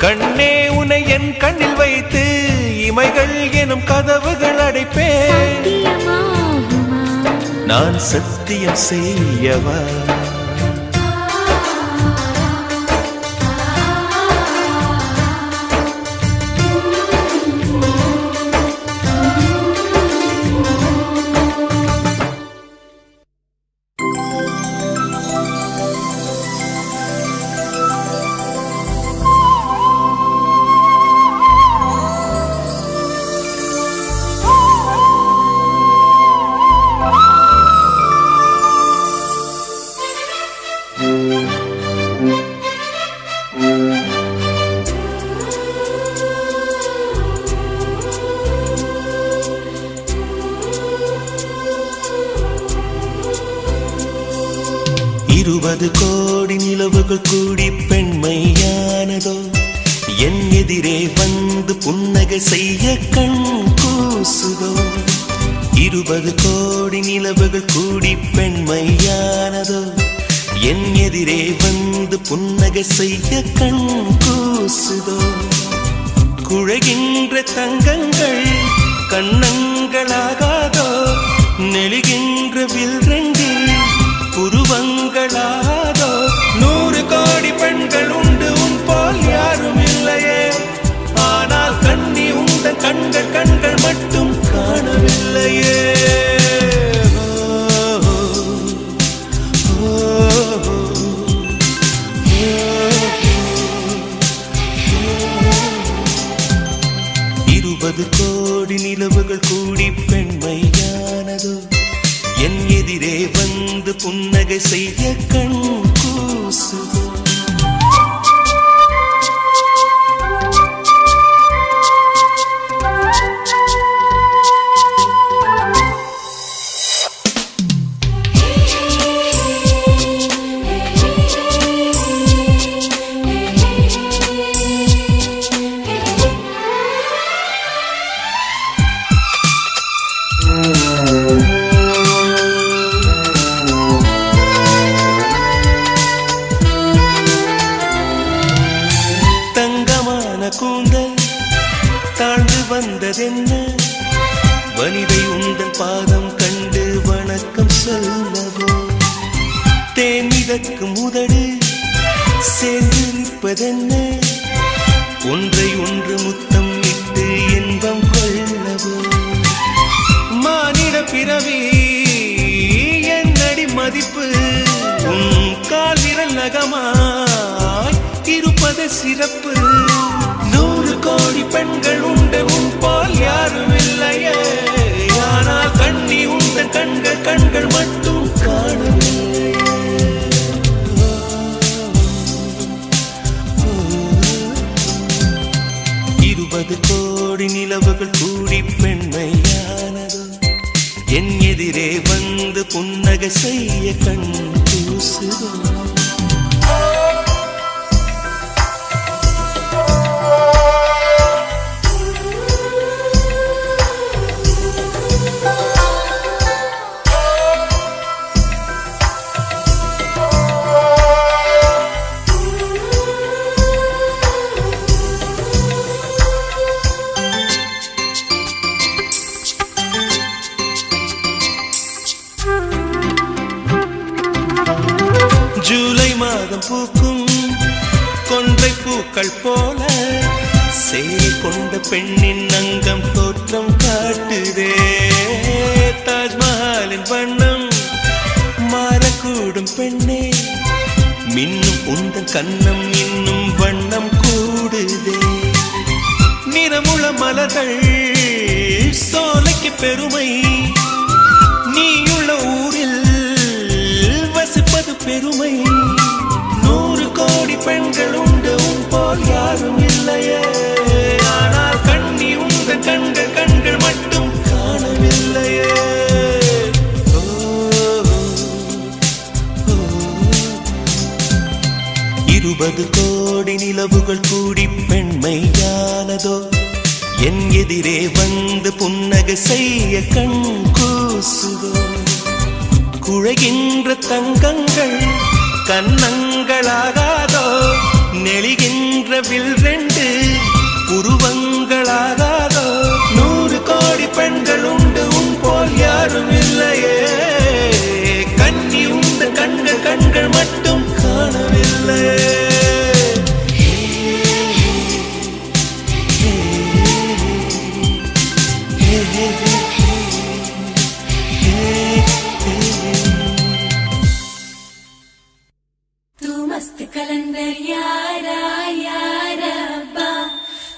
கண்ணே உன்னை என் கண்ணில் வைத்து இமைகள் எனும் கதவுகள் அடைப்பேன். நான் சத்தியம் செய்யவா? இருபது கோடி நிலவுகள் கூடி பெண்மையானதோ, என் எதிரே வந்து புன்னகை செய்ய கண் கூசுதோ. 20 கோடி நிலவுகள் கூடி பெண்மையானதோ, என் எதிரே வந்து புன்னகை செய்ய கண் கூசுதோ. குழைகின்ற தங்கங்கள் கண்ணங்களாகாதோ, நெளிகின்ற வில் ரெண்டில் புருவங்களாதோ. 100 கோடி பெண்கள் உண்டு உன் போல் யாரும் இல்லையே, ஆனால் கண்ணி உந்த கண்கள் கண்கள் மட்டும் காணவில்லையே. கோடி நிலவுகள் கூடி பெண்மையானதோ, என் எதிரே வந்து புன்னகை செய்ய கண் கூசுதோ. கூந்தல் தாழ்ந்து வந்ததென்ன, வனிதை உந்தன் பாதம் கண்டு வணக்கம் சொல்லவோ. தேன் மிதக்கும் உதடு சேர்ந்து நிற்பதென்ன, ஒன்றை ஒன்று முத்தம் இட்டு இன்பம் கொள்ளவோ. மானிட பிறவி என்னடி மதிப்பு, உன் கால் விரல் நகமாய் இருப்பது சிறப்பு. 100 கோடி பெண்கள் உண்டு உன் போல் யாரும் இல்லையே, ஆனால் கண்ணி உந்த கண்கள் கண்கள் மட்டும் காணவில்லையே. 20 கோடி நிலவுகள் கூடி பெண்மையானதோ, என் எதிரே வந்து புன்னகை செய்ய கண் கூசுதோ. ஜூலை மாதம் பூக்கும் கொன்றை பூக்கள் போல, சேரி கொண்ட பெண்ணின் அங்கம் தோற்றம் காட்டுதே. தாஜ்மஹாலின் வண்ணம் மாறக்கூடும் பெண்ணே, மின்னும் உந்தன் கண்ணம் இன்னும் வண்ணம் கூடுதே. நிறமுள மலர்கள் சோலைக்கு பெருமை, நீயுள்ள ஊரில் வசிப்பது பெருமை. 100 கோடி பெண்கள் உண்டு உன் போல் யாரும் இல்லையே, ஆனால் கண்ணி உந்த கண்கள் கண்கள் மட்டும் காணவில்லையே. 20 கோடி நிலவுகள் கூடி பெண்மையானதோ, என் எதிரே வந்து புன்னகை செய்ய கண் கூசுதோ. குழைகின்ற தங்கங்கள் கண்ணங்களாகாதோ, நெளிகின்ற வில் ரெண்டு உருவங்களாகாதோ. 100 கோடி பெண்கள் உண்டு உன் போல் யாரும் இல்லையே, मस्त कलंदर यारा यारा अब्बा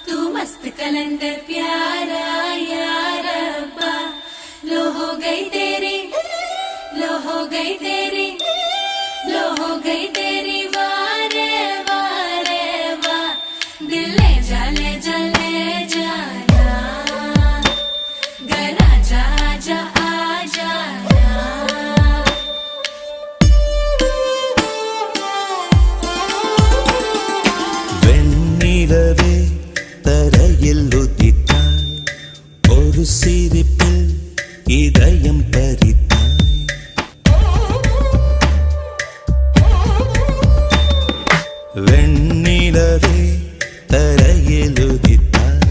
तू मस्त कलंदर प्यारा यारा अब्बा लो हो गई तेरी लो हो गई तेरी लो हो गई तेरी वारे वारे वा दिल ले जा ले जा ले जाना घर आजा आजा आ जाना வெண்ணிலவே தரையில் உதித்தாய் ஒரு சிரிப்பில் இதயம் பறித்தாய் வெண்ணிலவே தரையில் உதித்தாய்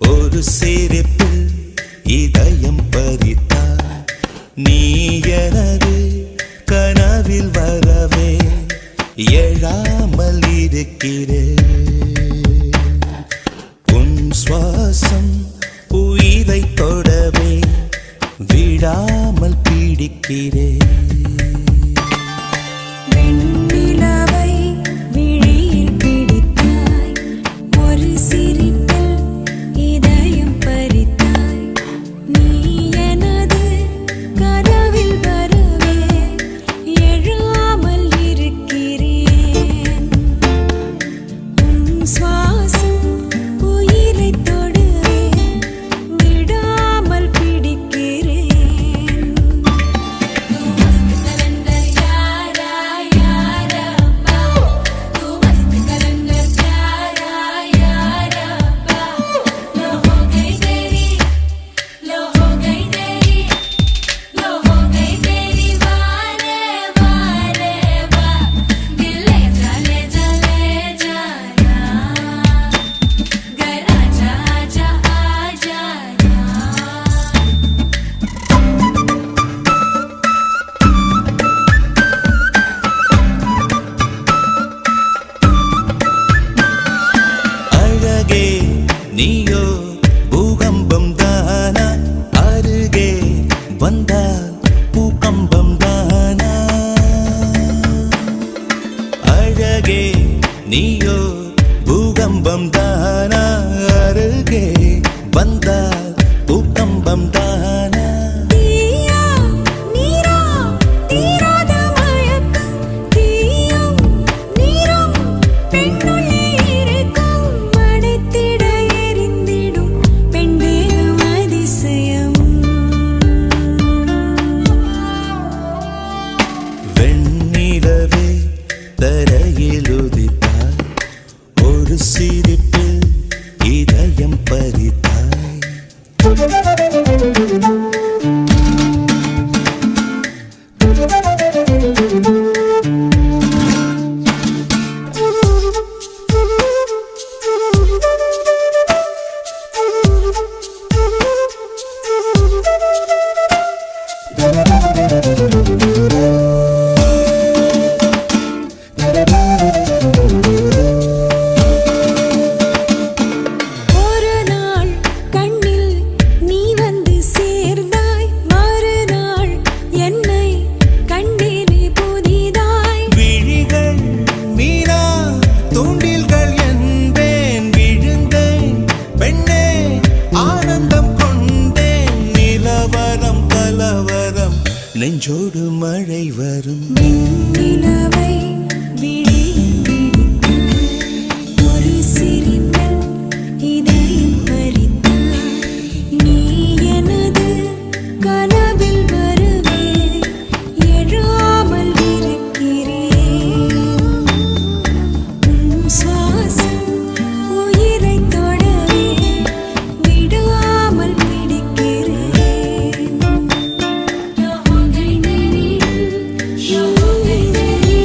ஒரு சிரிப்பில் இதயம் பறித்தாய் நீ எனது கனவில் வரவே எழாமல் இருக்கிறேன் உன் சுவாசம் உயிரை தொடவே விடாமல் பிடிக்கிறேன் வெண்ணிலவை விழியில் பிடித்தாய் ஒரு சிரிப்பில் இதயம் பறித்தாய் நீ எனது கனவில் வரவே எழாமல் இருக்கிறேன் உன் சுவாசம் உயிரை தொடவே விடாமல் பிடிக்கிறேன் तू मस्त कलंदर यारा यारा अब्बा तू मस्त कलंदर प्यारा यारा अब्बा लो हो गई तेरी लो हो गई तेरी लो हो गई तेरी वारे वारे वा दिल ले जा ले जाना घर आजा आजा आ जाना அழகே நீயோ பூகம்பம் தானா அருகே வந்தால் பூகம்பம் தானா அழகே நீயோ பூகம்பம் தானா அருகே வந்தால் பூகம்பம் தானா தீயா நீரா தீராத மயக்கம் தீயும் நீரும் பெண்ணுள்ளே இருக்கும் மடைத்திட எரிந்திடும் பெண்தேகம் அதிசயம் வெண்ணிலவே தரையில் உதித்தாய் ஒரு சிரிப்பில் இதயம் பறித்தாய் ஒரு நாள் கண்ணில் நீ வந்து சேர்ந்தாய் மறுநாள் என்னை கண்டேனே புதிதாய் விழிகள் மீனா தூண்டில்கள் என்பேன் விழுந்தேன் பெண்ணே ஆனந்தம் கொண்டேன் நிலவரம் கலவரம் நெஞ்சோடு மழை வரும் வெண்ணிலவை விழியில் பிடித்தாய் ஒரு சிரிப்பில் இதயம் பறித்தாய் நீ எனது கனவில் வரவே எழாமல் இருக்கிறேன் உன் சுவாசம் உயிரை தொடவே விடாமல் பிடிக்கிறேன் लो हो गई तेरी लो हो गई तेरी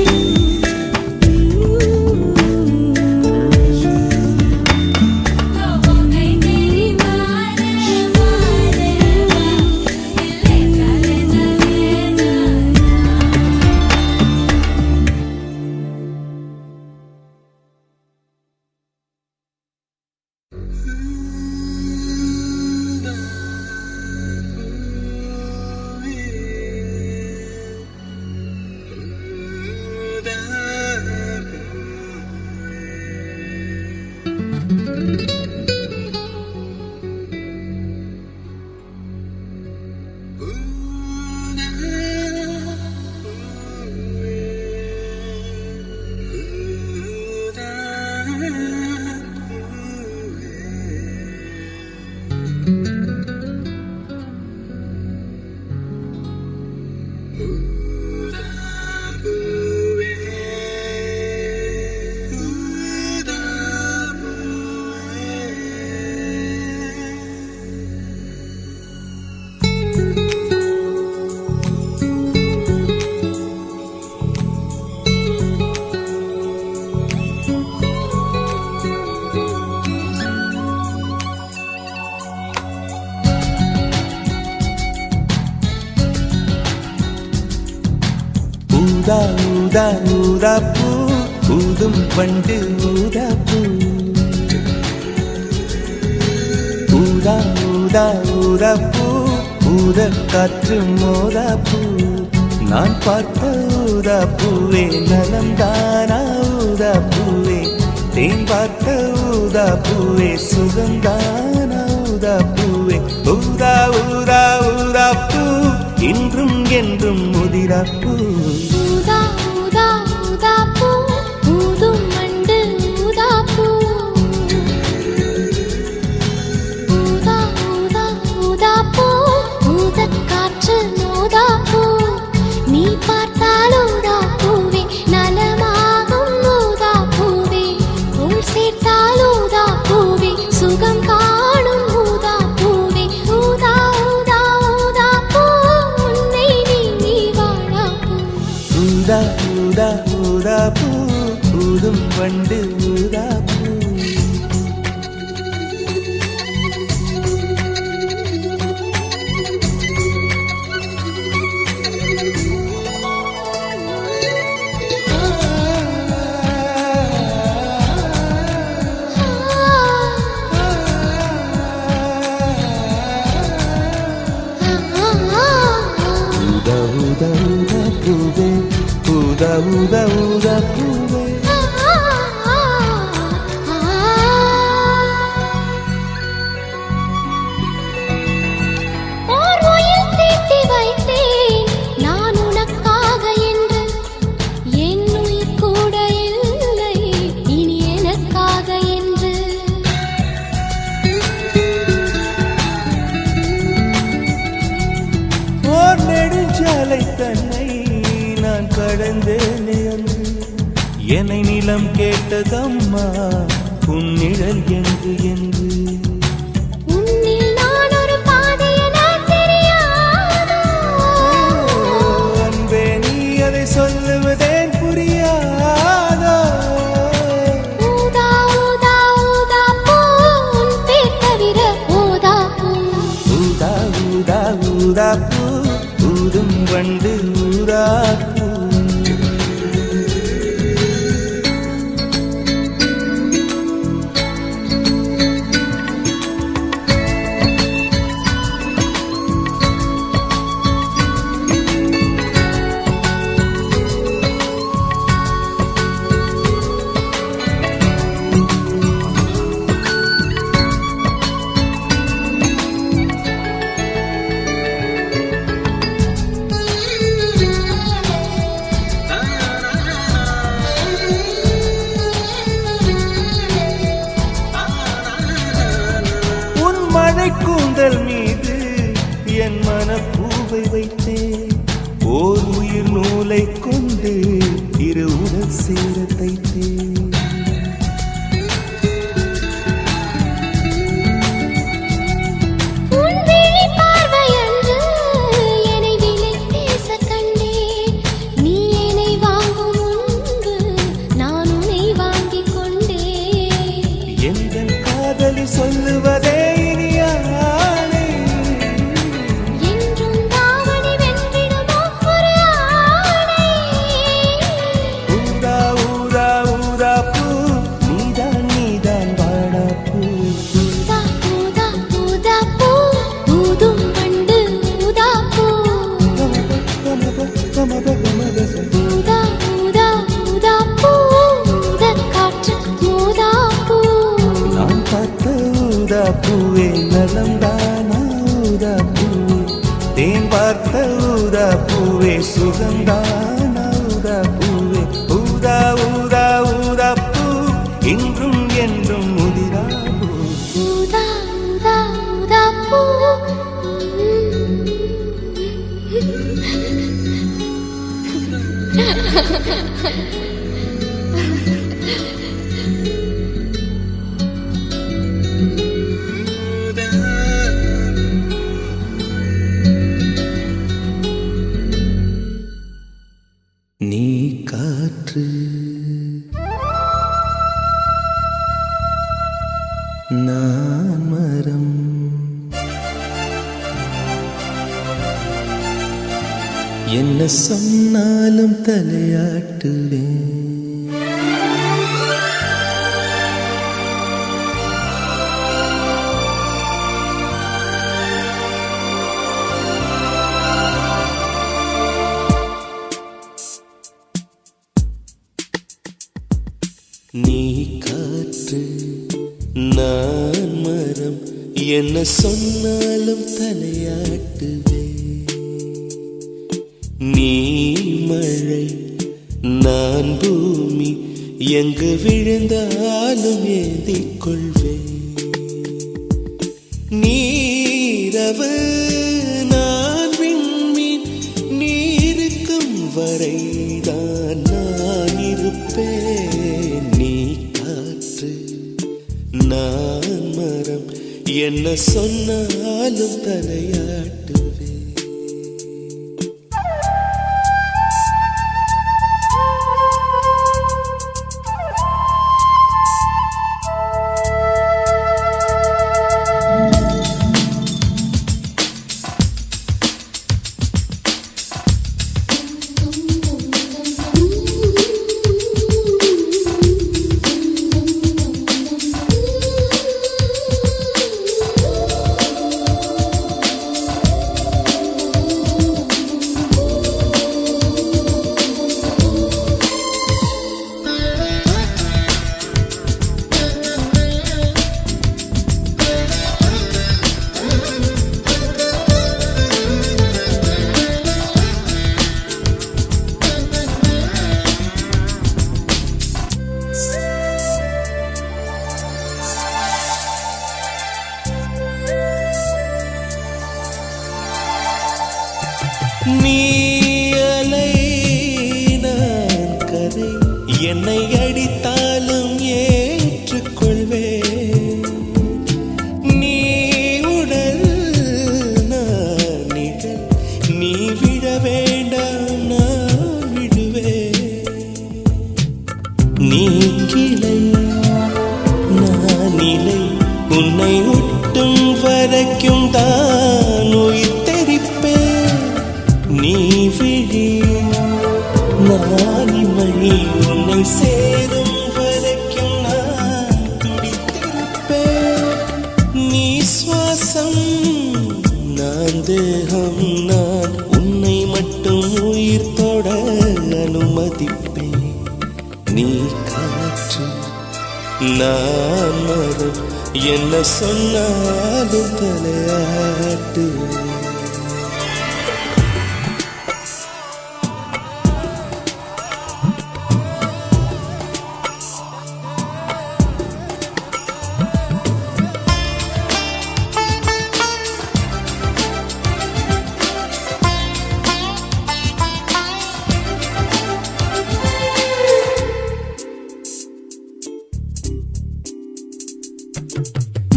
ஊதா ஊதா ஊதா பூ ஊதும் பண்டு ஊதா பூ ஊதா ஊதா ஊதா பூ ஊத காற்று மோதா பூ நான் பார்த்த ஊதா பூவே நலம்தானா ஊதா பூவே தேன் பார்த்த ஊதா பூவே சுகந்தானா ஊதா பூவே ஊதா ஊதா ஊதா பூ இன்றும் என்றும் முதிரா பூ ஊதா ஊதா ஊதா பூ ஊதும் மண்டு ஊதா பூ ஊதா ஊதா ஊதா பூ ஊதக் காற்று மோதா பூ நீ பார்த்தால் ஊதா பூவே நலமாகும் ஊதா பூவே உள் சேர்த்தால் ஊதா பூவே சுகம் காணும் ஊதா பூவே ஊதா ஊதா ஊதா பூ உன்னை நீ வாழா பூ ஊதா ஊதா ஊதா பூ ஊதும் பண்டு ஊதா பூ ஊதா ஊதா ஊதா பூவே ஊதா ஊதா ஊதா பூவே ஓர் உயிர் தீட்டி வைத்தேன் நான் உனக்காக என்று என் உயிர் கூட இல்லை இனி எனக்காக என்று ஓர் நெடுஞ்சாலை தன்னை நான் கடந்தேனே அன்று என்னை நிலம் கேட்டதம்மா உன்னிழல் என்று என்று உன்னில் நான் ஒரு பாதை என தெரியாதோ அன்பே நீ அதை சொல்லுவதேன் புரியாதோ ஊதா ஊதா ஊதா பூ உன் பேர் தவிர ஊதா பூ ஊதா ஊதா ஊதா பூ ஊதும் வண்டு ஊதா பூ உன் மழை கூந்தல் மீது என் மனப்பூவை வைத்தேன் ஓர் உயிர் நூலை கொண்டு இரு உடல் சேர தைத்தேன் உன் விழி பார்வையன்று என்னை விலை பேச கண்டேன் நீ என்னை வாங்கும் முன்பு நான் உன்னை வாங்கிக் கொண்டேன் எங்கள் காதலி சொல்லுவதே இனியானே என்றும் தாவணி வென்றிடுமோ ஒரு ஆணை ஊதா ஊதா ஊதா பூ நீதான் நீதான் வாடா பூ ஊதா ஊதா ஊதா பூ ஊதும் வண்டு ஊதா பூ ஊதா ஊதா ஊதா பூ ஊதக் காற்று ஊதா பூ நான் பார்த்த ஊதா பூவே நலம்தானா ஊதா பூவே தேன் பார்த்த ஊதா பூவே சுகந்தானா ஊதா பூவே ஊதா ஊதா ஊதா பூ இன்றும் என்றும் முதிரா பூ ஊதா ஊதா ஊதா பூ நீ காற்று நான் மரம் என்ன சொன்னாலும் தலையாட்டுவேன். நீ காற்று நான் மரம் என்ன சொன்னாலும் தலையாட்டுவே. நீ மழை நான் பூமி எங்கு விழுந்தாலும் ஏந்திக் கொள்வே. நீரவு நான் விண்மீன் நீருக்கும் வரைதான் நான் இருப்பேன். நீ காற்று நான் மரம் என்ன சொன்னாலும் தலையாட்டுவே. நீ அலை நான் கரை என்னை அடித்தாலும் ஏற்றுக்கொள்வேன். நீ உடல் நான் நிழல் நீ விழ வேண்டாம் நான் விடுவேன். நீ கிளை நான் இலை உன்னை ஒட்டும் வரைக்கும் தான் உயிர் தெரிப்பேன். நீ விழி நான் இமை உன்னை சேரும் வரைக்கும் நான் துடித்திருப்பேன். நீ சுவாசம் நான் தேகம் நான் உன்னை மட்டும் உயிர் தொட அனுமதிப்பேன். நீ காற்று நான் மரம் என்ன சொன்னாலும் தலையாட்டுவேன்.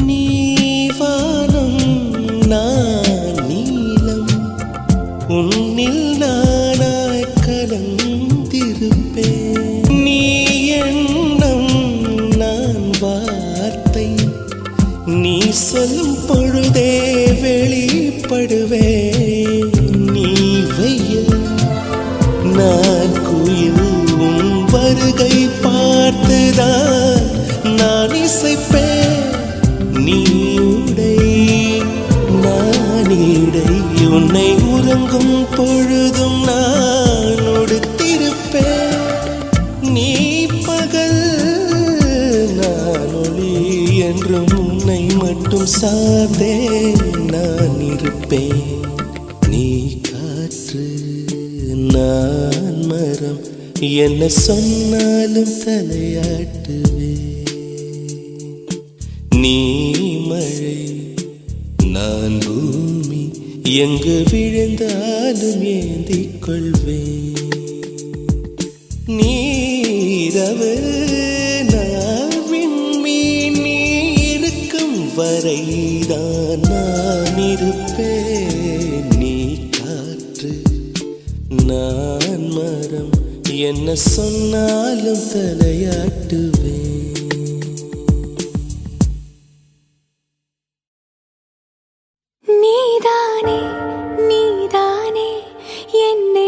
நீ வானம் நான் நீலம் உன்னில் நானாய் கலந்திருப்பேன். நீ எண்ணம் நான் வார்த்தை நீ சொல்லும் பொழுதே வெளிப்படுவேன். நீ வெயில் நான் குயில் உன் வருகை பார்த்துதான் நான் இசைப்பேன். நீ உடை நான் இடை உன்னை உறங்கும் பொழுதும் நான் உடுத்திருப்பேன். நீ பகல் நான் ஒளி என்றும் உன்னை மட்டும் சார்ந்தே நான் இருப்பேன். நீ காற்று நான் மரம் என்ன சொன்னாலும் தலையாட்டுவே. நீ மழை நான் பூமி எங்கு விழுந்தாலும் ஏந்திக் கொள்வேன். நீரவு நான் விண்மீன் நீ இருக்கும் வரைதான் நான் இருப்பேன். நீ காற்று நான் மரம் என்ன சொன்னாலும் தலையாட்டுவேன். நீதானே நீதானே என்னை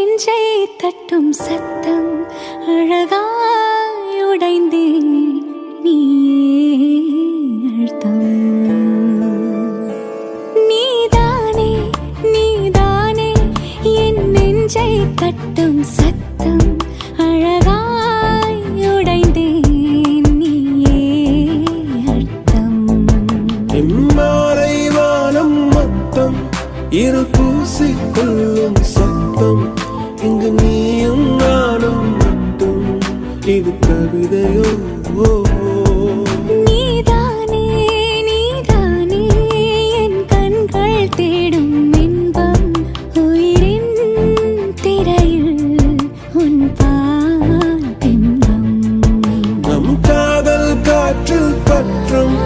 உன் காதல் காற்றில் பற்றும்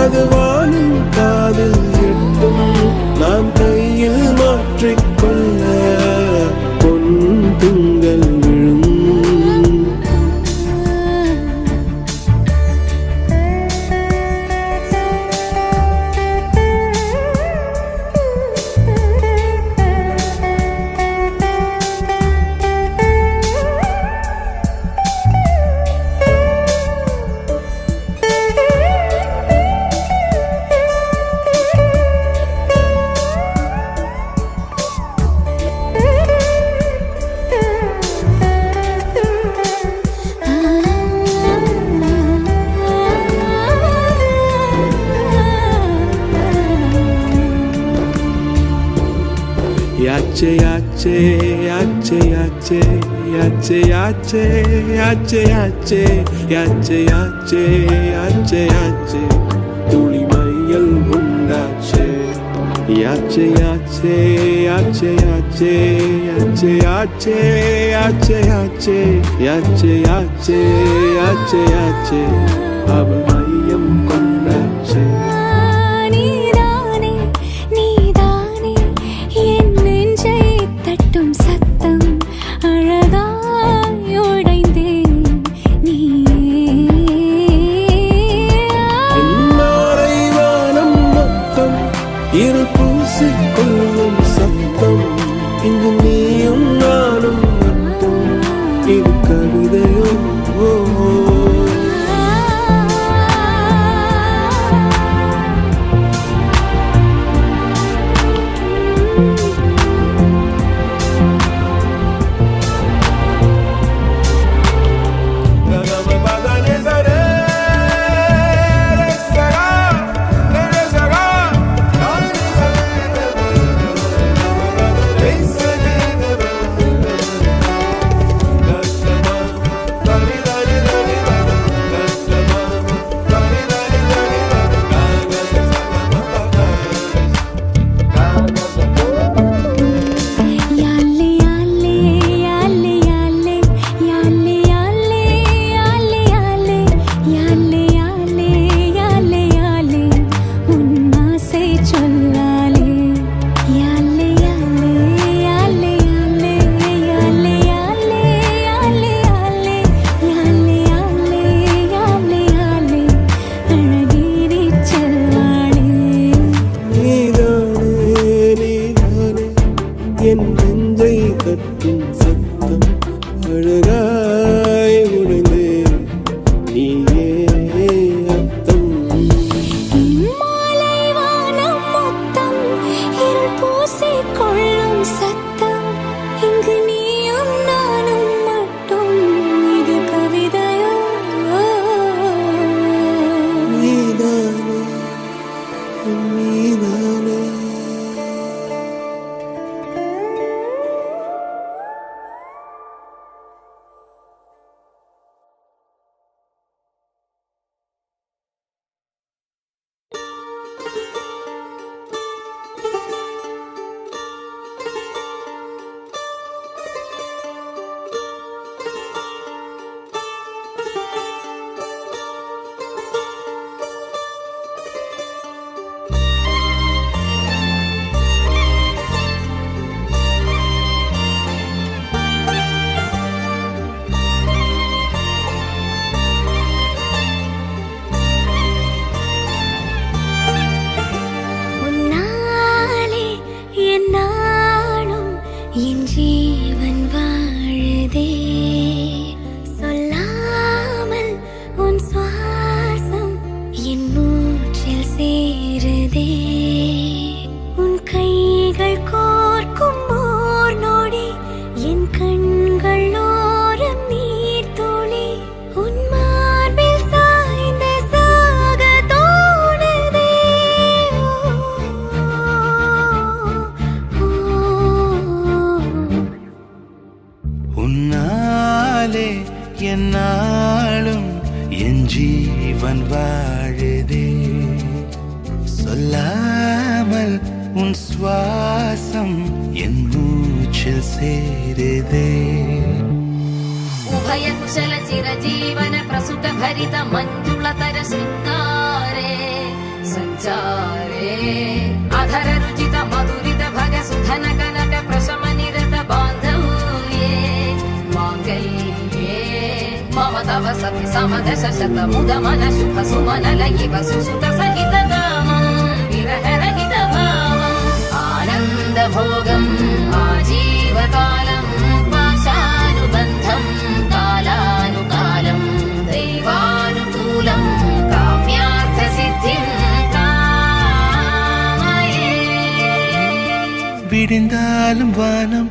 அது வானும் காதில் எட்டும் நாம் கையில் மாற்றிக்கொள்ள பொன் திங்கள் விழும் Yache yache yache yache yache yache yache yache yache yache yache yache tuli mayal undache yache yache yache yache yache yache yache yache yache yache yache yache aval mayam kondache பூசிக்கொள்ளும் சத்தம் இங்கு நீயும் நானும் மட்டும் இது கவிதையோ என்னாலும் என் ஜீவன் வாழுதே சொல்லாமல் உன் சுவாசம் என் மூச்சில் சேருதே उभय कुशल चिरजीवन प्रसुत भरित मञ्जुलतर शृङ्गारे सञ्चारे अधर रुचित मधुरित भग सुधन कनक प्रशम निरत बान्धव्ये माङ्गल्ये मम तव सति समदश शत मुद मन शुभ सुमन लयिव सुसुत सहित कामम् विरह रहित भावम् आनन्द भोगम् आजीवकालम् पाशानुबन्धम् कालानुकालम् दैवानुकूलम् काम्यार्थ सिद्धिम् कामये விடிந்தாலும் வானம்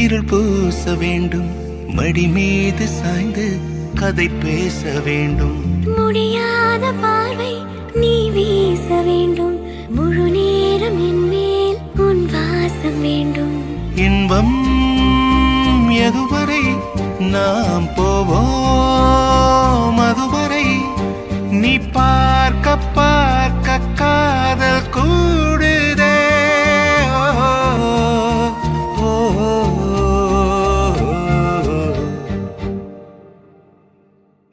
இருள் பூச வேண்டும் மடி மீது சாய்ந்து கதை பேச வேண்டும் முடியாத பார்வை நீ வீச வேண்டும் முழு நேரம் என் மேல் உன் வாசம் வேண்டும் இன்பம் எதுவரை நாம் போவோம் அதுவரை நீ பார்க்க பார்க்க காதல் கூடுதே ஓ, ஓ,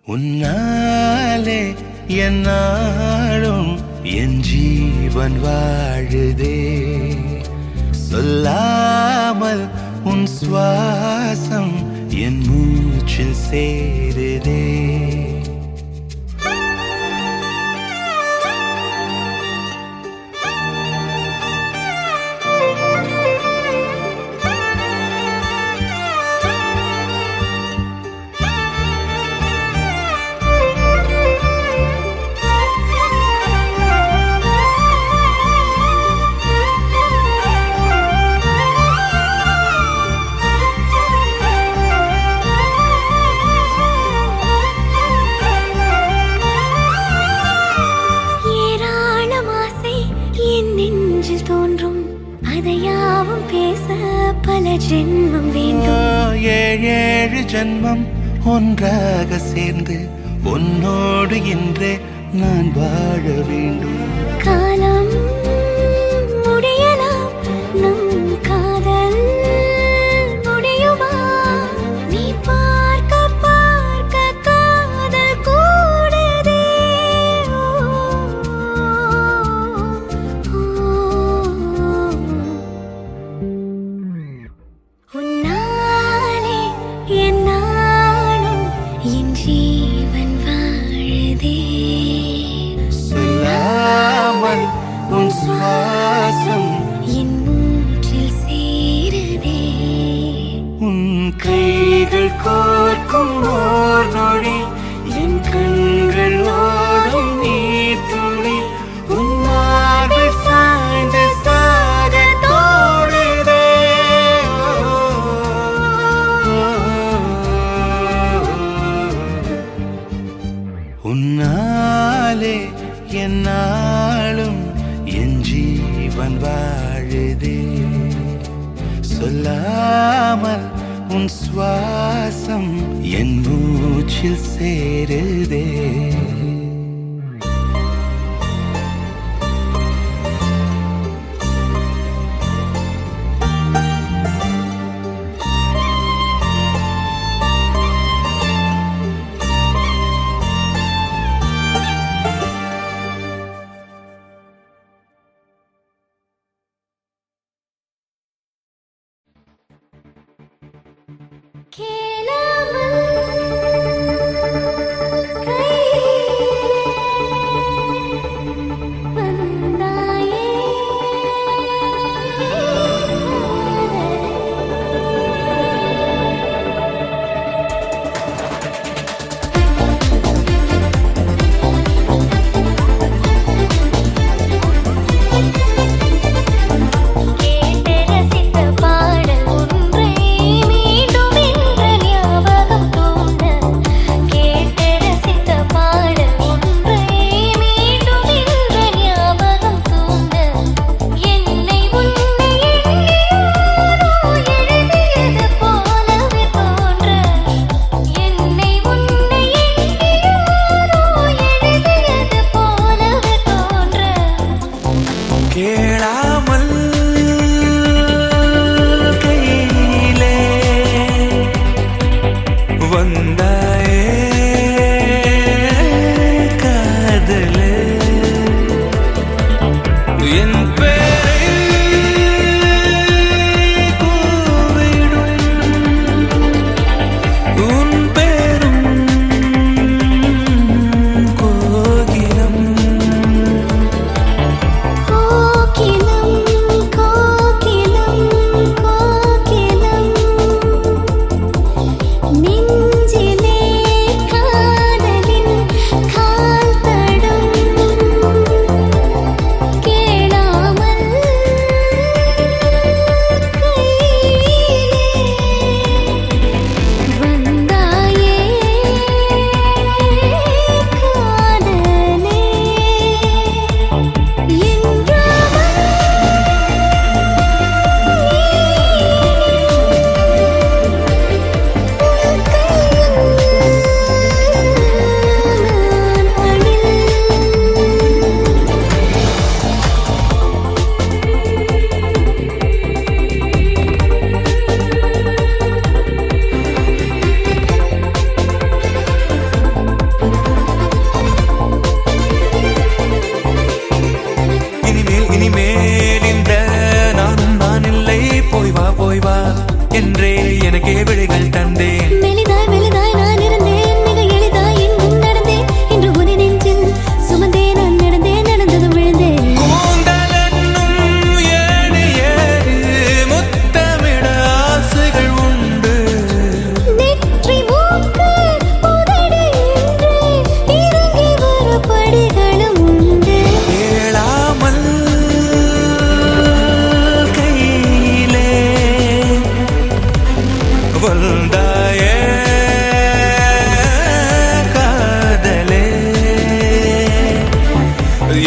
உன்னாலே என்னாலும் என் ஜீவன் வாழுதே சொல்லாமல் உன் சுவாசம் என் மூச்சில் சேருதே ஏராளம் ஆசை என் நெஞ்சில் தோன்றும் அதையாவும் பேச பல ஜென்மம் வேண்டும் ஏழு ஜன்மம் ஒன்றாக சேர்ந்து உன்னோடு இன்றே நான் வாழ வேண்டும் காலம் முடியலாம் நம் காதல் முடியுமா நீ பார்க்க பார்க்க காதல் கூடுதே ஓ, ஓ, உன்னாலே என்னாலும் என் ஜீவன் வாழுதே சொல்லாமல் உன் சுவாசம் என் மூச்சில் சேருதே உன் கைகள் கோர்க்கும் ஓர் நொடி என் கண்கள் ஓடும் நீர் துளி உன் மார்பில் சாய்ந்து சாக தோடுதே உன்னாலே என்னாலும் என் ஜீவன் வாழுதே சொல்லாமல் உன் சுவாசம் என் மூச்சில் சேருதே கேளாமல் கை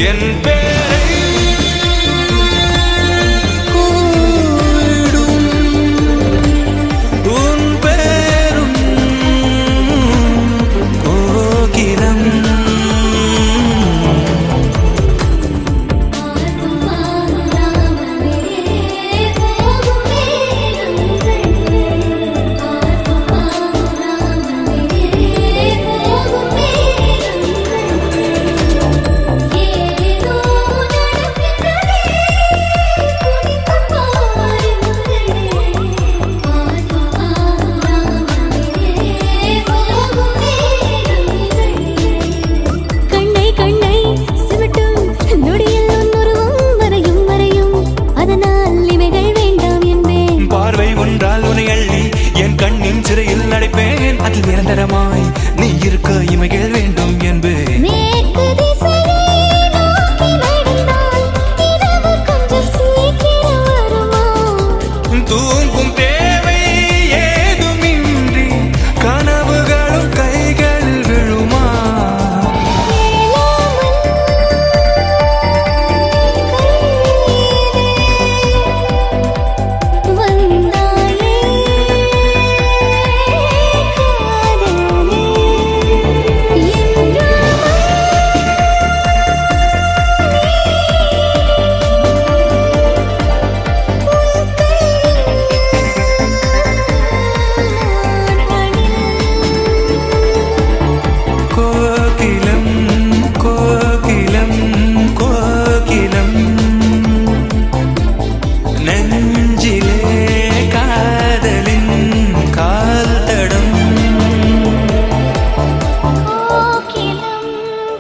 என் பேரை கூடும் உன் பேரும் கோகிலம் கண்ணை கண்ணை சிமிட்டும் நொடியில் உன்னுருவம் வரையும் வரையும் அதனால் இமைகள் வேண்டாம் என்பேன் பார்வை ஒன்றால் உனை அள்ளி என் கண்ணின் சிறையில் அடைப்பேன் அதில் நிரந்தரமாய் நீ இருக்க இமைகள் வேண்டும் என்பேன் மேற்கு திசையை நோக்கி நடந்தால் இரவு கொஞ்சம் சீக்கிரம் வருமா தூங்கும் தேவை ஏதுமின்றி கனவுகளும் கைகளில் விழுமா வந்தாயே காதலே கோகிலம் கோகிலம் கோகிலம் நெஞ்சிலே காதலின் கால் தடம் கோகிலம்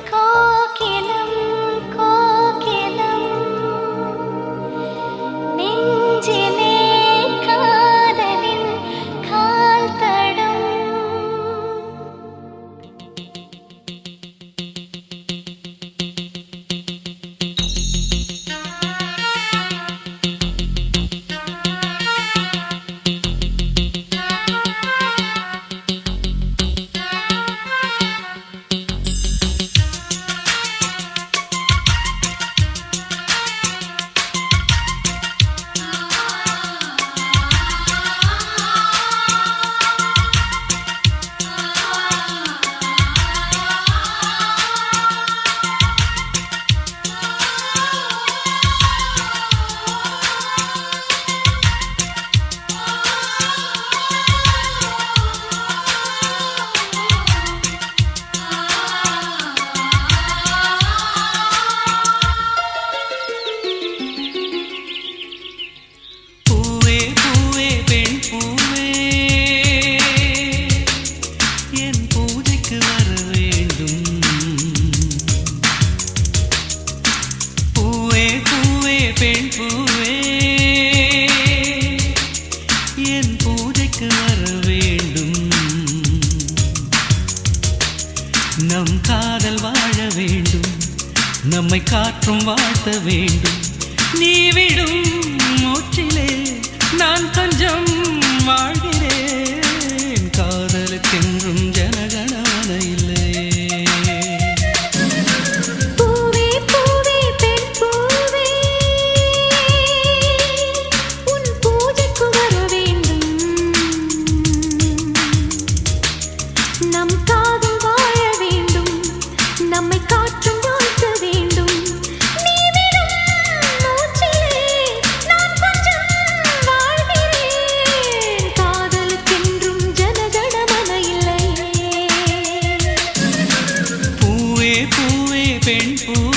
கோகிலம் கோகிலம் நெஞ்சிலே காதலின் கால் தடம் பூவே பூவே பெண் பூவே என் பூஜைக்கு வர வேண்டும் பூவே பூவே பெண் பூவே என் பூஜைக்கு வர வேண்டும் நம் காதல் வாழ வேண்டும் நம்மை காற்றும் வாழ்த்த வேண்டும் நீ விடும் மூச்சிலே நான் கொஞ்சம் வாழ்கிறேன் காதலுக்கென்றும் ஜனகணமன இல்லையே பூவே பூவே பெண் பூவே உன் பூஜைக்கு வர வேண்டும் நம் காதல் வாழ வேண்டும் நம்மை காற்றும் வாழ்த்த வேண்டும் நீ விடும் மூச்சிலே நான் கொஞ்சம் வாழ்கிறேன் காதலுக்கென்றும் ஜனகணமன இல்லையே பூவே பூவே பெண் பூவே